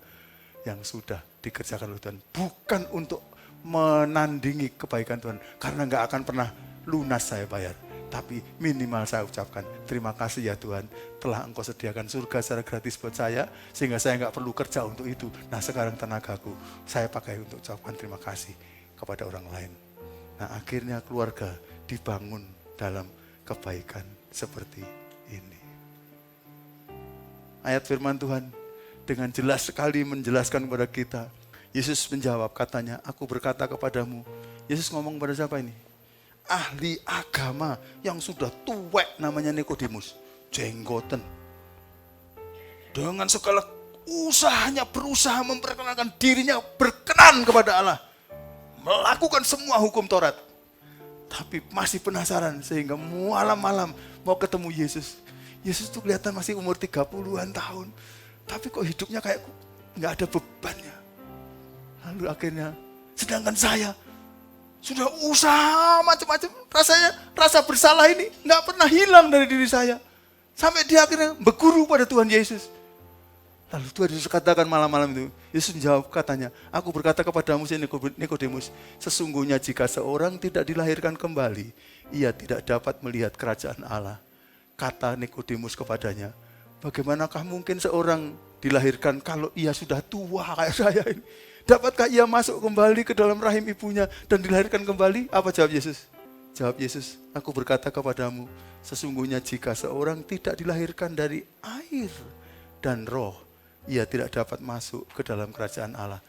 yang sudah dikerjakan oleh Tuhan. Bukan untuk menandingi kebaikan Tuhan. Karena nggak akan pernah lunas saya bayar. Tapi minimal saya ucapkan, terima kasih ya Tuhan. Telah Engkau sediakan surga secara gratis buat saya. Sehingga saya nggak perlu kerja untuk itu. Nah sekarang tenagaku saya pakai untuk ucapkan terima kasih kepada orang lain. Nah akhirnya keluarga dibangun dalam kebaikan seperti ini. Ayat firman Tuhan dengan jelas sekali menjelaskan kepada kita. Yesus menjawab katanya, aku berkata kepadamu. Yesus ngomong pada siapa ini? Ahli agama yang sudah tuwek namanya Nikodemus. Jenggoten. Dengan segala usahanya berusaha memperkenalkan dirinya berkenan kepada Allah. Melakukan semua hukum Taurat. Tapi masih penasaran sehingga malam-malam mau ketemu Yesus. Yesus tuh kelihatan masih umur 30-an tahun. Tapi kok hidupnya kayak gak ada bebannya. Lalu akhirnya, sedangkan saya sudah usaha macam-macam. Rasa bersalah ini gak pernah hilang dari diri saya. Sampai dia akhirnya berguru pada Tuhan Yesus. Lalu Tuhan Yesus katakan malam-malam itu. Yesus menjawab katanya, aku berkata kepadamu Nikodemus, sesungguhnya jika seorang tidak dilahirkan kembali, ia tidak dapat melihat kerajaan Allah. Kata Nikodemus kepadanya, bagaimanakah mungkin seorang dilahirkan kalau ia sudah tua kayak saya ini? Dapatkah ia masuk kembali ke dalam rahim ibunya dan dilahirkan kembali? Apa jawab Yesus? Jawab Yesus, aku berkata kepadamu, sesungguhnya jika seorang tidak dilahirkan dari air dan roh, ia tidak dapat masuk ke dalam kerajaan Allah.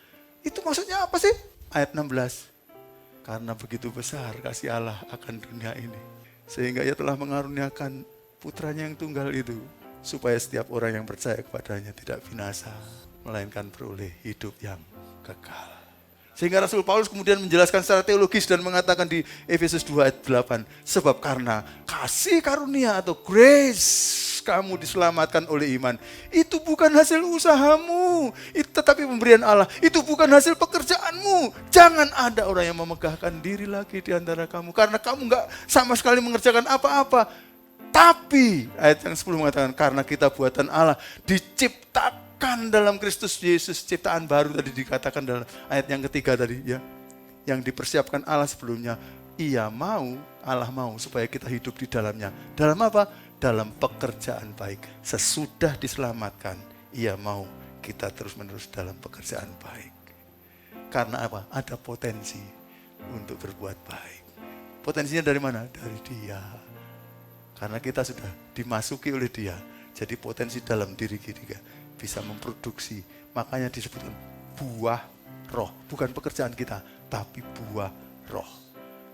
Itu maksudnya apa sih? Ayat 16. Karena begitu besar kasih Allah akan dunia ini. Sehingga ia telah mengaruniakan putranya yang tunggal itu. Supaya setiap orang yang percaya kepadanya tidak binasa. Melainkan beroleh hidup yang kekal. Sehingga Rasul Paulus kemudian menjelaskan secara teologis dan mengatakan di Efesus 2 ayat 8. Sebab karena kasih karunia atau grace kamu diselamatkan oleh iman. Itu bukan hasil usahamu, itu tetapi pemberian Allah. Itu bukan hasil pekerjaanmu. Jangan ada orang yang memegahkan diri lagi di antara kamu. Karena kamu enggak sama sekali mengerjakan apa-apa. Tapi ayat yang 10 mengatakan karena kita buatan Allah diciptakan dalam Kristus Yesus, ciptaan baru tadi dikatakan dalam ayat yang ketiga tadi ya. Yang dipersiapkan Allah sebelumnya, Allah mau supaya kita hidup di dalamnya. Dalam apa? Dalam pekerjaan baik. Sesudah diselamatkan, Ia mau kita terus-menerus dalam pekerjaan baik. Karena apa? Ada potensi untuk berbuat baik. Potensinya dari mana? Dari Dia. Karena kita sudah dimasuki oleh Dia. Jadi potensi dalam diri kita bisa memproduksi. Makanya disebutkan buah roh. Bukan pekerjaan kita, tapi buah roh.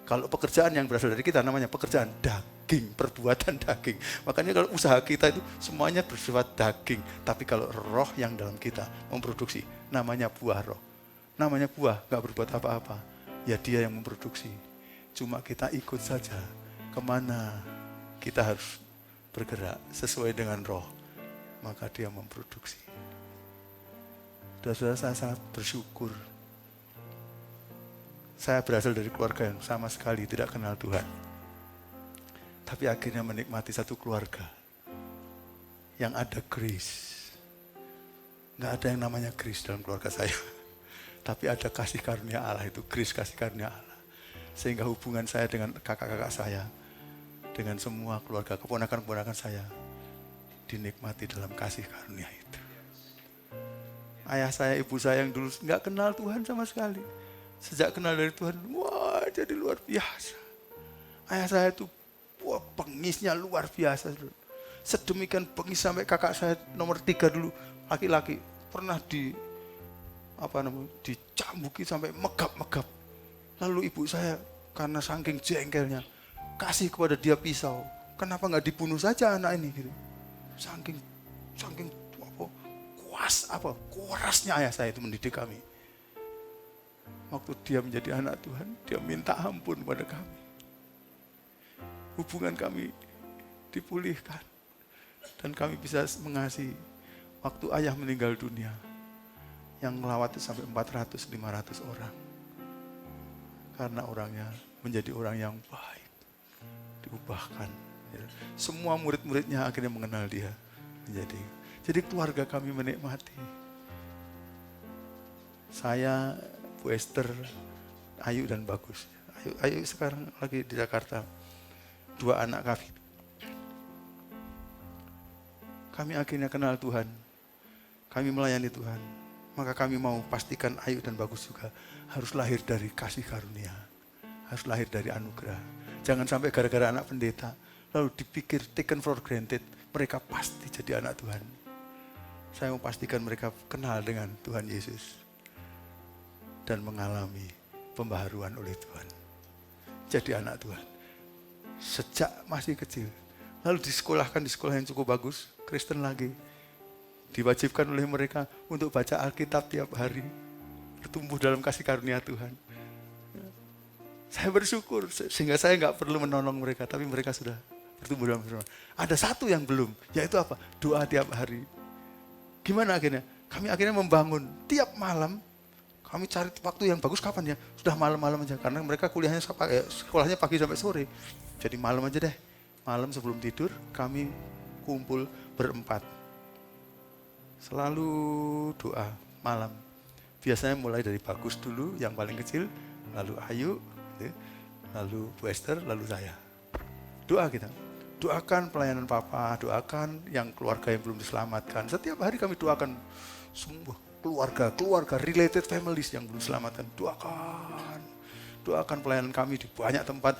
Kalau pekerjaan yang berasal dari kita namanya pekerjaan daging, perbuatan daging. Makanya kalau usaha kita itu semuanya bersifat daging. Tapi kalau roh yang dalam kita memproduksi, namanya buah roh. Namanya buah, gak berbuat apa-apa. Ya Dia yang memproduksi. Cuma kita ikut saja kemana kita harus bergerak sesuai dengan roh. Maka Dia memproduksi. Saudara, saya sangat bersyukur. Saya berasal dari keluarga yang sama sekali tidak kenal Tuhan. Tapi akhirnya menikmati satu keluarga yang ada grace. Nggak ada yang namanya grace dalam keluarga saya. Tapi ada kasih karunia Allah, itu grace kasih karunia Allah. Sehingga hubungan saya dengan kakak-kakak saya, dengan semua keluarga, keponakan-keponakan saya, dinikmati dalam kasih karunia itu. Ayah saya, ibu saya yang dulu nggak kenal Tuhan sama sekali. Sejak kenal dari Tuhan, wah jadi luar biasa. Ayah saya itu wah, pengisnya luar biasa. Sedemikian pengis sampai kakak saya nomor 3 dulu, laki-laki, pernah dicambuki sampai megap-megap. Lalu ibu saya karena saking jengkelnya, kasih kepada dia pisau. Kenapa nggak dibunuh saja anak ini gitu. Saking kurasnya ayah saya itu mendidik kami. Waktu dia menjadi anak Tuhan, dia minta ampun pada kami. Hubungan kami dipulihkan. Dan kami bisa mengasihi. Waktu ayah meninggal dunia, yang melawat itu sampai 400-500 orang. Karena orangnya menjadi orang yang baik. Diubahkan. Semua murid-muridnya akhirnya mengenal dia. Jadi keluarga kami menikmati. Saya, Bu Esther, Ayu dan Bagus. Ayu sekarang lagi di Jakarta. 2 anak kami. Kami akhirnya kenal Tuhan. Kami melayani Tuhan. Maka kami mau pastikan Ayu dan Bagus juga harus lahir dari kasih karunia. Harus lahir dari anugerah. Jangan sampai gara-gara anak pendeta lalu dipikir taken for granted. Mereka pasti jadi anak Tuhan. Saya mau pastikan mereka kenal dengan Tuhan Yesus. Dan mengalami pembaharuan oleh Tuhan. Jadi anak Tuhan. Sejak masih kecil. Lalu disekolahkan di sekolah yang cukup bagus. Kristen lagi. Diwajibkan oleh mereka untuk baca Alkitab tiap hari. Bertumbuh dalam kasih karunia Tuhan. Saya bersyukur. Sehingga saya gak perlu menolong mereka. Tapi mereka sudah bertumbuh dalam firman. Ada satu yang belum. Yaitu apa? Doa tiap hari. Gimana akhirnya? Kami akhirnya membangun tiap malam. Kami cari waktu yang bagus kapan ya? Sudah malam-malam aja. Karena mereka sekolahnya pagi sampai sore. Jadi malam aja deh. Malam sebelum tidur kami kumpul berempat. Selalu doa malam. Biasanya mulai dari Bagus dulu yang paling kecil. Lalu Ayu. Lalu Bu Esther. Lalu saya. Doa kita. Doakan pelayanan Papa, doakan yang keluarga yang belum diselamatkan. Setiap hari kami doakan semua keluarga related families yang belum diselamatkan. Doakan pelayanan kami di banyak tempat.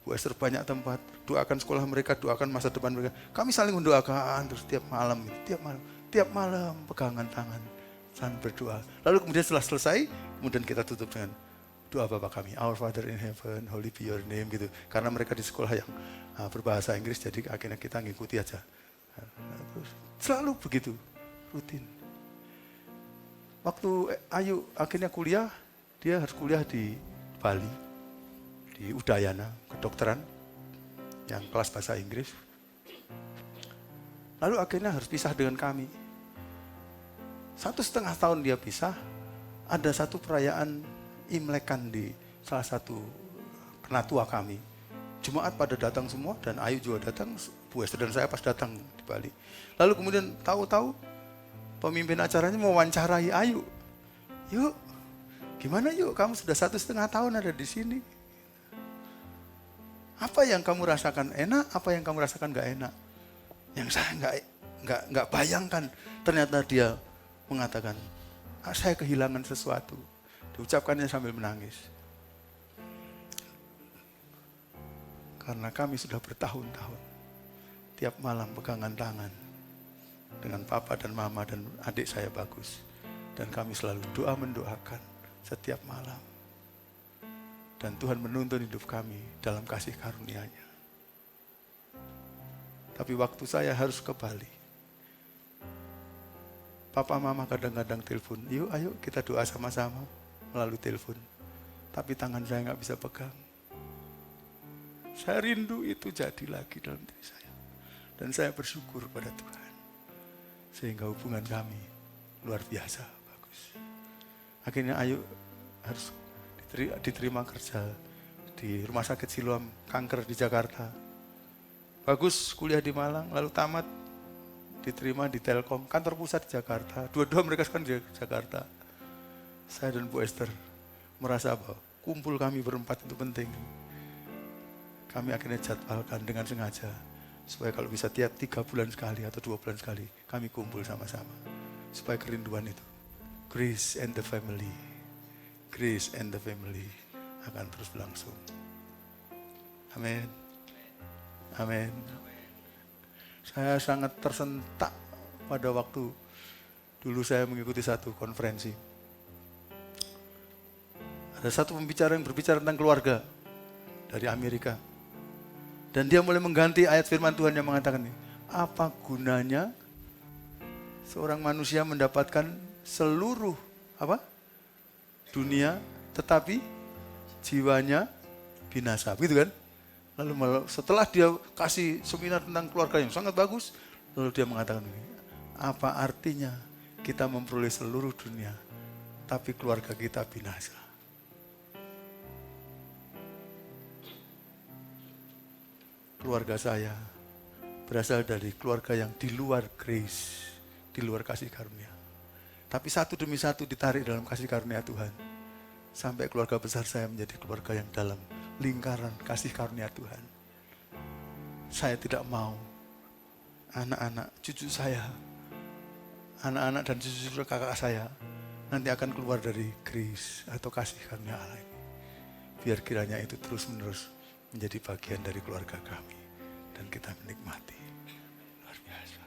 Bu Esther banyak tempat. Doakan sekolah mereka, doakan masa depan mereka. Kami saling mendoakan terus tiap malam pegangan tangan saling berdoa. Lalu kemudian setelah selesai, kemudian kita tutup dengan doa Bapa kami, Our Father in Heaven, Holy be your name gitu. Karena mereka di sekolah yang berbahasa Inggris, jadi akhirnya kita ngikuti aja. Selalu begitu, rutin. Waktu Ayu akhirnya kuliah, Dia harus kuliah di Bali, di Udayana, kedokteran, yang kelas bahasa Inggris. Lalu akhirnya harus pisah dengan kami. 1,5 tahun dia pisah, ada satu perayaan Imlekan di salah satu penatua kami. Jumaat pada datang semua dan Ayu juga datang, Bu Esther dan saya pas datang di Bali. Lalu kemudian tahu-tahu pemimpin acaranya mewawancarai Ayu. Yuk, gimana yuk, kamu sudah 1,5 tahun ada di sini. Apa yang kamu rasakan enak, apa yang kamu rasakan gak enak? Yang saya nggak bayangkan, ternyata dia mengatakan, saya kehilangan sesuatu. Diucapkannya sambil menangis. Karena kami sudah bertahun-tahun tiap malam pegangan tangan dengan papa dan mama dan adik saya Bagus. Dan kami selalu doa mendoakan setiap malam. Dan Tuhan menuntun hidup kami dalam kasih karunia-Nya. Tapi waktu saya harus ke Bali, papa mama kadang-kadang telepon, yuk ayo kita doa sama-sama melalui telepon. Tapi tangan saya nggak bisa pegang. Saya rindu itu jadi lagi dalam diri saya. Dan saya bersyukur pada Tuhan. Sehingga hubungan kami luar biasa bagus. Akhirnya Ayu harus diterima kerja di Rumah Sakit Siloam Kanker di Jakarta. Bagus kuliah di Malang, lalu tamat diterima di Telkom, kantor pusat di Jakarta. Dua-dua mereka sekarang di Jakarta. Saya dan Bu Esther merasa bahwa kumpul kami berempat itu penting. Kami akhirnya jadwalkan dengan sengaja, supaya kalau bisa tiap 3 bulan sekali atau 2 bulan sekali, kami kumpul sama-sama. Supaya kerinduan itu, Grace and the Family, Grace and the Family akan terus berlangsung. Amin. Amin. Saya sangat tersentak pada waktu dulu saya mengikuti satu konferensi. Ada satu pembicara yang berbicara tentang keluarga dari Amerika. Dan dia mulai mengganti ayat firman Tuhan yang mengatakan ini. Apa gunanya seorang manusia mendapatkan seluruh dunia tetapi jiwanya binasa, begitu kan? Lalu setelah dia kasih seminar tentang keluarga yang sangat bagus, lalu dia mengatakan ini, apa artinya kita memperoleh seluruh dunia, tapi keluarga kita binasa? Keluarga saya berasal dari keluarga yang di luar grace, di luar kasih karunia. Tapi satu demi satu ditarik dalam kasih karunia Tuhan. Sampai keluarga besar saya menjadi keluarga yang dalam lingkaran kasih karunia Tuhan. Saya tidak mau anak-anak cucu saya, anak-anak dan cucu-cucu kakak saya nanti akan keluar dari grace atau kasih karunia Allah ini. Biar kiranya itu terus-menerus menjadi bagian dari keluarga kami dan kita menikmati. Luar biasa.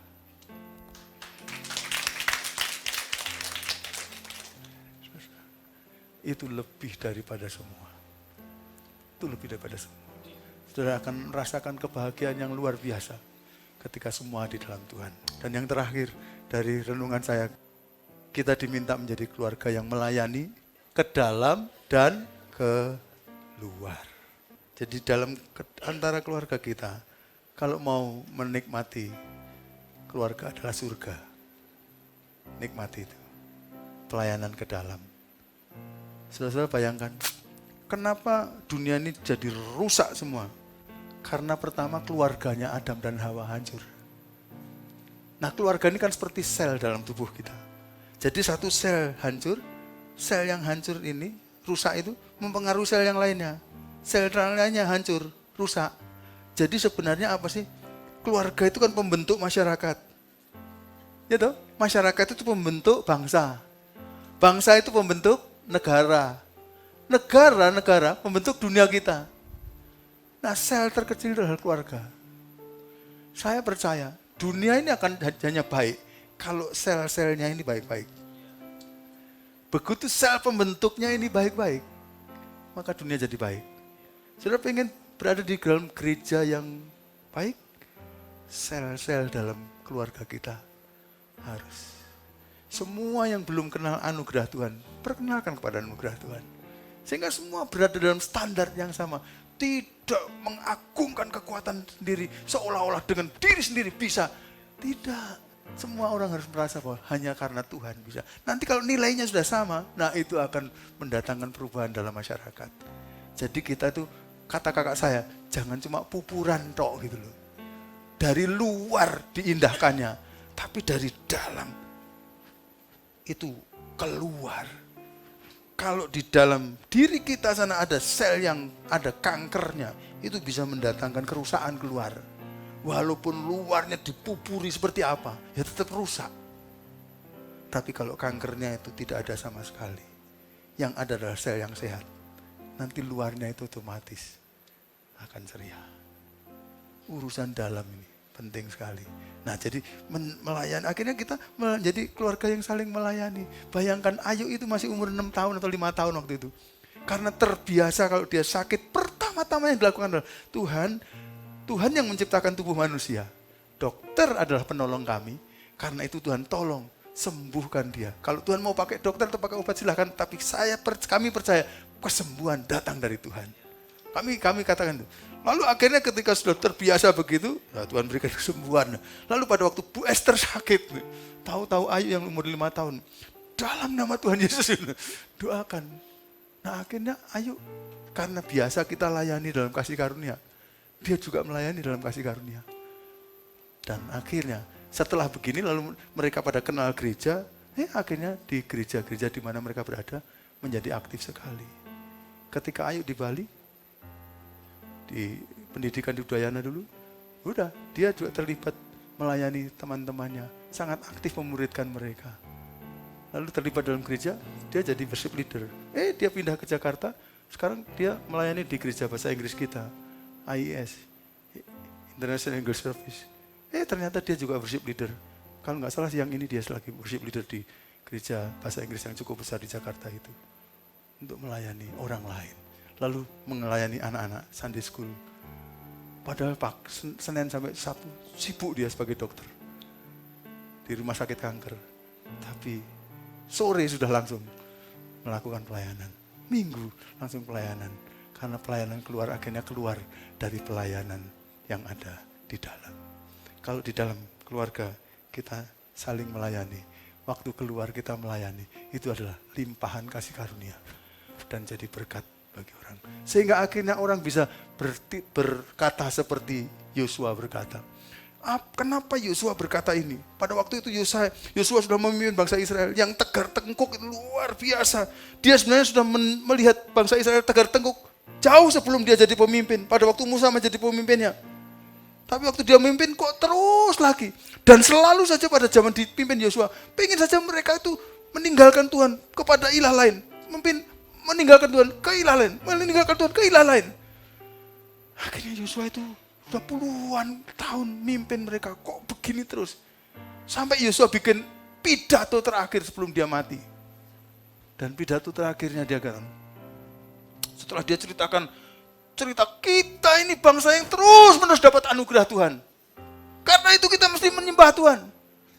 Itu lebih daripada semua. Itu lebih daripada semua. Saudara akan merasakan kebahagiaan yang luar biasa ketika semua di dalam Tuhan. Dan yang terakhir dari renungan saya, kita diminta menjadi keluarga yang melayani ke dalam dan ke luar. Jadi antara keluarga kita, kalau mau menikmati keluarga adalah surga. Nikmati itu. Pelayanan ke dalam. Saudara bayangkan, kenapa dunia ini jadi rusak semua? Karena pertama keluarganya Adam dan Hawa hancur. Nah keluarga ini kan seperti sel dalam tubuh kita. Jadi satu sel hancur, sel yang hancur ini, rusak itu mempengaruhi sel yang lainnya. Sel lainnya hancur, rusak. Jadi sebenarnya apa sih? Keluarga itu kan pembentuk masyarakat. Ya toh? Masyarakat itu pembentuk bangsa. Bangsa itu pembentuk negara. Negara membentuk dunia kita. Nah sel terkecil adalah keluarga. Saya percaya dunia ini akan hanya baik kalau sel-selnya ini baik-baik. Begitu sel pembentuknya ini baik-baik, maka dunia jadi baik. Saudara pengen berada di dalam gereja yang baik, sel-sel dalam keluarga kita harus. Semua yang belum kenal anugerah Tuhan, perkenalkan kepada anugerah Tuhan. Sehingga semua berada dalam standar yang sama. Tidak mengagungkan kekuatan sendiri, seolah-olah dengan diri sendiri bisa. Tidak. Semua orang harus merasa bahwa hanya karena Tuhan bisa. Nanti kalau nilainya sudah sama, nah itu akan mendatangkan perubahan dalam masyarakat. Jadi kita itu, kata kakak saya, jangan cuma pupuran tok gitu loh. Dari luar diindahkannya, tapi dari dalam itu keluar. Kalau di dalam diri kita sana ada sel yang ada kankernya, itu bisa mendatangkan kerusakan keluar. Walaupun luarnya dipupuri seperti apa, ya tetap rusak. Tapi kalau kankernya itu tidak ada sama sekali, yang ada adalah sel yang sehat, nanti luarnya itu otomatis akan ceria. Urusan dalam ini penting sekali. Nah jadi melayani, akhirnya kita menjadi keluarga yang saling melayani. Bayangkan Ayu itu masih umur 6 tahun atau 5 tahun waktu itu. Karena terbiasa kalau dia sakit, pertama-tama yang dilakukan adalah Tuhan yang menciptakan tubuh manusia. Dokter adalah penolong kami. Karena itu Tuhan tolong sembuhkan dia. Kalau Tuhan mau pakai dokter atau pakai obat silahkan. Tapi kami percaya kesembuhan datang dari Tuhan. Kami katakan itu. Lalu akhirnya ketika sudah terbiasa begitu, ya Tuhan berikan kesembuhan. Lalu pada waktu Bu Esther sakit, tahu-tahu Ayu yang umur 5 tahun, dalam nama Tuhan Yesus doakan. Nah akhirnya Ayu, karena biasa kita layani dalam kasih karunia, dia juga melayani dalam kasih karunia. Dan akhirnya setelah begini lalu mereka pada kenal gereja, akhirnya di gereja-gereja di mana mereka berada menjadi aktif sekali. Ketika Ayu di Bali, di pendidikan di Udayana dulu, udah dia juga terlibat melayani teman-temannya, sangat aktif memuridkan mereka. Lalu terlibat dalam gereja, dia jadi worship leader. Dia pindah ke Jakarta, sekarang dia melayani di gereja bahasa Inggris kita. IES, International English Service. Ternyata dia juga worship leader. Kalau nggak salah siang ini dia lagi worship leader di gereja bahasa Inggris yang cukup besar di Jakarta itu. Untuk melayani orang lain. Lalu melayani anak-anak Sunday School. Padahal Senin sampai Sabtu sibuk dia sebagai dokter. Di rumah sakit kanker. Tapi sore sudah langsung melakukan pelayanan. Minggu langsung pelayanan. Karena pelayanan akhirnya keluar dari pelayanan yang ada di dalam. Kalau di dalam keluarga kita saling melayani, waktu keluar kita melayani, itu adalah limpahan kasih karunia. Dan jadi berkat bagi orang. Sehingga akhirnya orang bisa berkata seperti Yosua berkata. Kenapa Yosua berkata ini? Pada waktu itu Yosua sudah memimpin bangsa Israel yang tegar tengkuk itu luar biasa. Dia sebenarnya sudah melihat bangsa Israel tegar tengkuk jauh sebelum dia jadi pemimpin. Pada waktu Musa menjadi pemimpinnya. Tapi waktu dia memimpin kok terus lagi. Dan selalu saja pada zaman dipimpin Yosua, pengen saja mereka itu meninggalkan Tuhan kepada ilah lain. Meninggalkan Tuhan ke ilah lain. Meninggalkan Tuhan ke ilah lain. Akhirnya Yosua itu sudah puluhan tahun mimpin mereka. Kok begini terus? Sampai Yosua bikin pidato terakhir sebelum dia mati. Dan pidato terakhirnya dia katakan, setelah dia cerita kita ini bangsa yang terus menerus dapat anugerah Tuhan. Karena itu kita mesti menyembah Tuhan.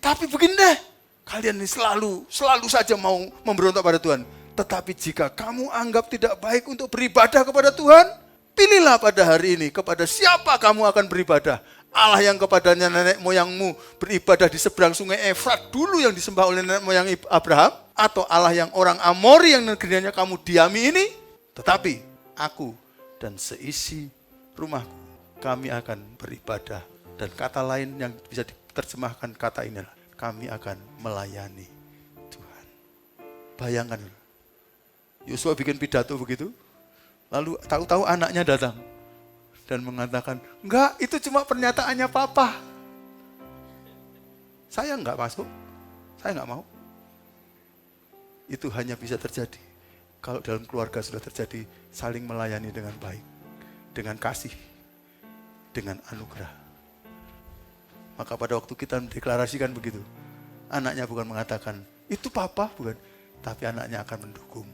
Tapi begini deh, kalian ini selalu saja mau memberontak pada Tuhan. Tetapi jika kamu anggap tidak baik untuk beribadah kepada Tuhan, pilihlah pada hari ini kepada siapa kamu akan beribadah. Allah yang kepadanya nenek moyangmu beribadah di seberang sungai Efrat dulu yang disembah oleh nenek moyang Abraham, atau Allah yang orang Amori yang negerinya kamu diami ini. Tetapi aku dan seisi rumahku, kami akan beribadah. Dan kata lain yang bisa diterjemahkan kata ini adalah, kami akan melayani Tuhan. Bayangkan, Yosua bikin pidato begitu, lalu tahu-tahu anaknya datang dan mengatakan, enggak, itu cuma pernyataannya papa. Saya enggak masuk, saya enggak mau. Itu hanya bisa terjadi kalau dalam keluarga sudah terjadi saling melayani dengan baik, dengan kasih, dengan anugerah. Maka pada waktu kita mendeklarasikan begitu, anaknya bukan mengatakan, itu papa, bukan. Tapi anaknya akan mendukung.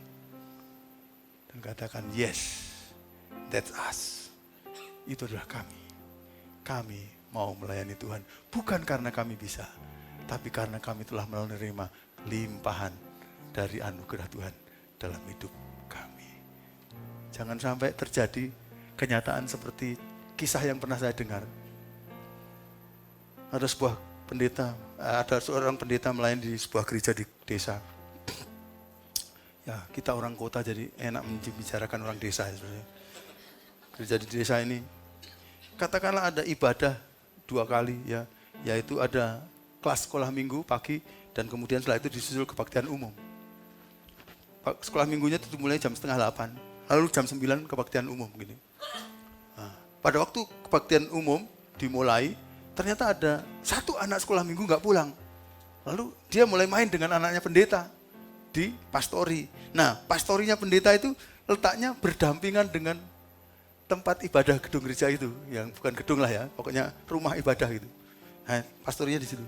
Dan katakan, yes, that's us. Itu adalah kami. Kami mau melayani Tuhan. Bukan karena kami bisa, tapi karena kami telah menerima limpahan dari anugerah Tuhan dalam hidup kami. Jangan sampai terjadi kenyataan seperti kisah yang pernah saya dengar. Ada seorang pendeta melayani di sebuah gereja di desa. Ya, kita orang kota jadi enak membicarakan orang desa ya, sebenarnya. Gereja di desa ini, katakanlah ada ibadah 2 kali ya, yaitu ada kelas sekolah minggu pagi dan kemudian setelah itu disusul kebaktian umum. Sekolah minggunya itu mulai jam 7:30, lalu jam 9 kebaktian umum gini. Nah, pada waktu kebaktian umum dimulai, ternyata ada satu anak sekolah minggu nggak pulang. Lalu dia mulai main dengan anaknya pendeta di pastori. Nah, pastorinya pendeta itu letaknya berdampingan dengan tempat ibadah gedung gereja itu, yang bukan gedung lah ya, pokoknya rumah ibadah gitu. Nah, pastorinya di situ.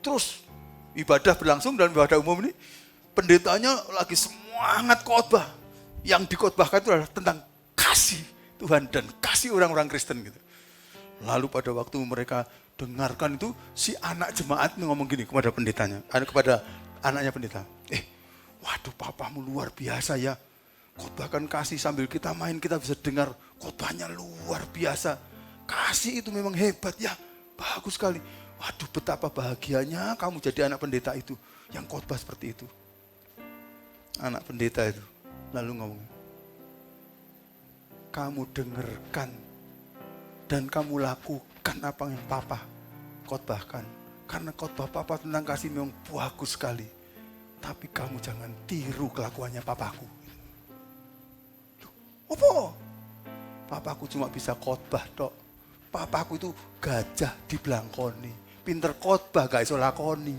Terus ibadah berlangsung dalam ibadah umum ini, pendetanya lagi semangat khotbah. Yang dikhotbahkan itu adalah tentang kasih Tuhan dan kasih orang-orang Kristen gitu. Lalu pada waktu mereka dengarkan itu, si anak jemaat ngomong gini kepada pendetanya, kepada anaknya pendeta. Waduh, papamu luar biasa ya. Khotbahkan kasih sambil kita main, kita bisa dengar khotbahnya luar biasa. Kasih itu memang hebat ya, bagus sekali. Waduh, betapa bahagianya kamu jadi anak pendeta itu, yang khotbah seperti itu. Anak pendeta itu lalu ngomong, kamu dengarkan dan kamu lakukan apa yang papa khotbahkan. Karena khotbah papa tentang kasih memang bagus sekali. Tapi kamu jangan tiru kelakuannya papaku. Apa? Papaku cuma bisa khotbah tok. Papaku itu gajah di belangkoni. Pinter khotbah gak iso lakoni.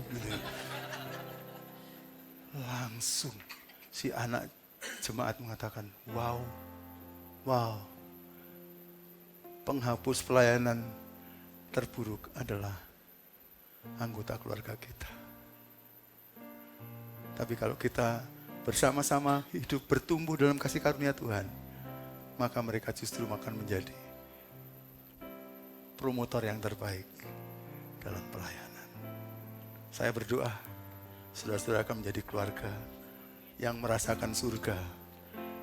Langsung si anak jemaat mengatakan, wow. Penghapus pelayanan terburuk adalah anggota keluarga kita. Tapi kalau kita bersama-sama hidup bertumbuh dalam kasih karunia Tuhan, maka mereka justru akan menjadi promotor yang terbaik dalam pelayanan. Saya berdoa, saudara-saudara akan menjadi keluarga yang merasakan surga.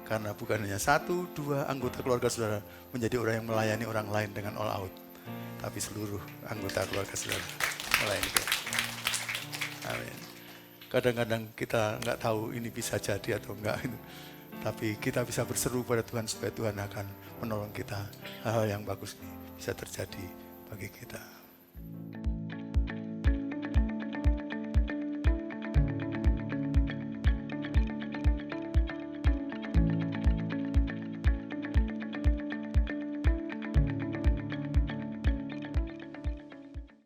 Karena bukan hanya 1-2 anggota keluarga saudara menjadi orang yang melayani orang lain dengan all out. Tapi seluruh anggota keluarga saudara melayani Tuhan. Amin. Kadang-kadang kita nggak tahu ini bisa jadi atau enggak. Tapi kita bisa berseru pada Tuhan supaya Tuhan akan menolong kita. Hal-hal yang bagus ini bisa terjadi bagi kita.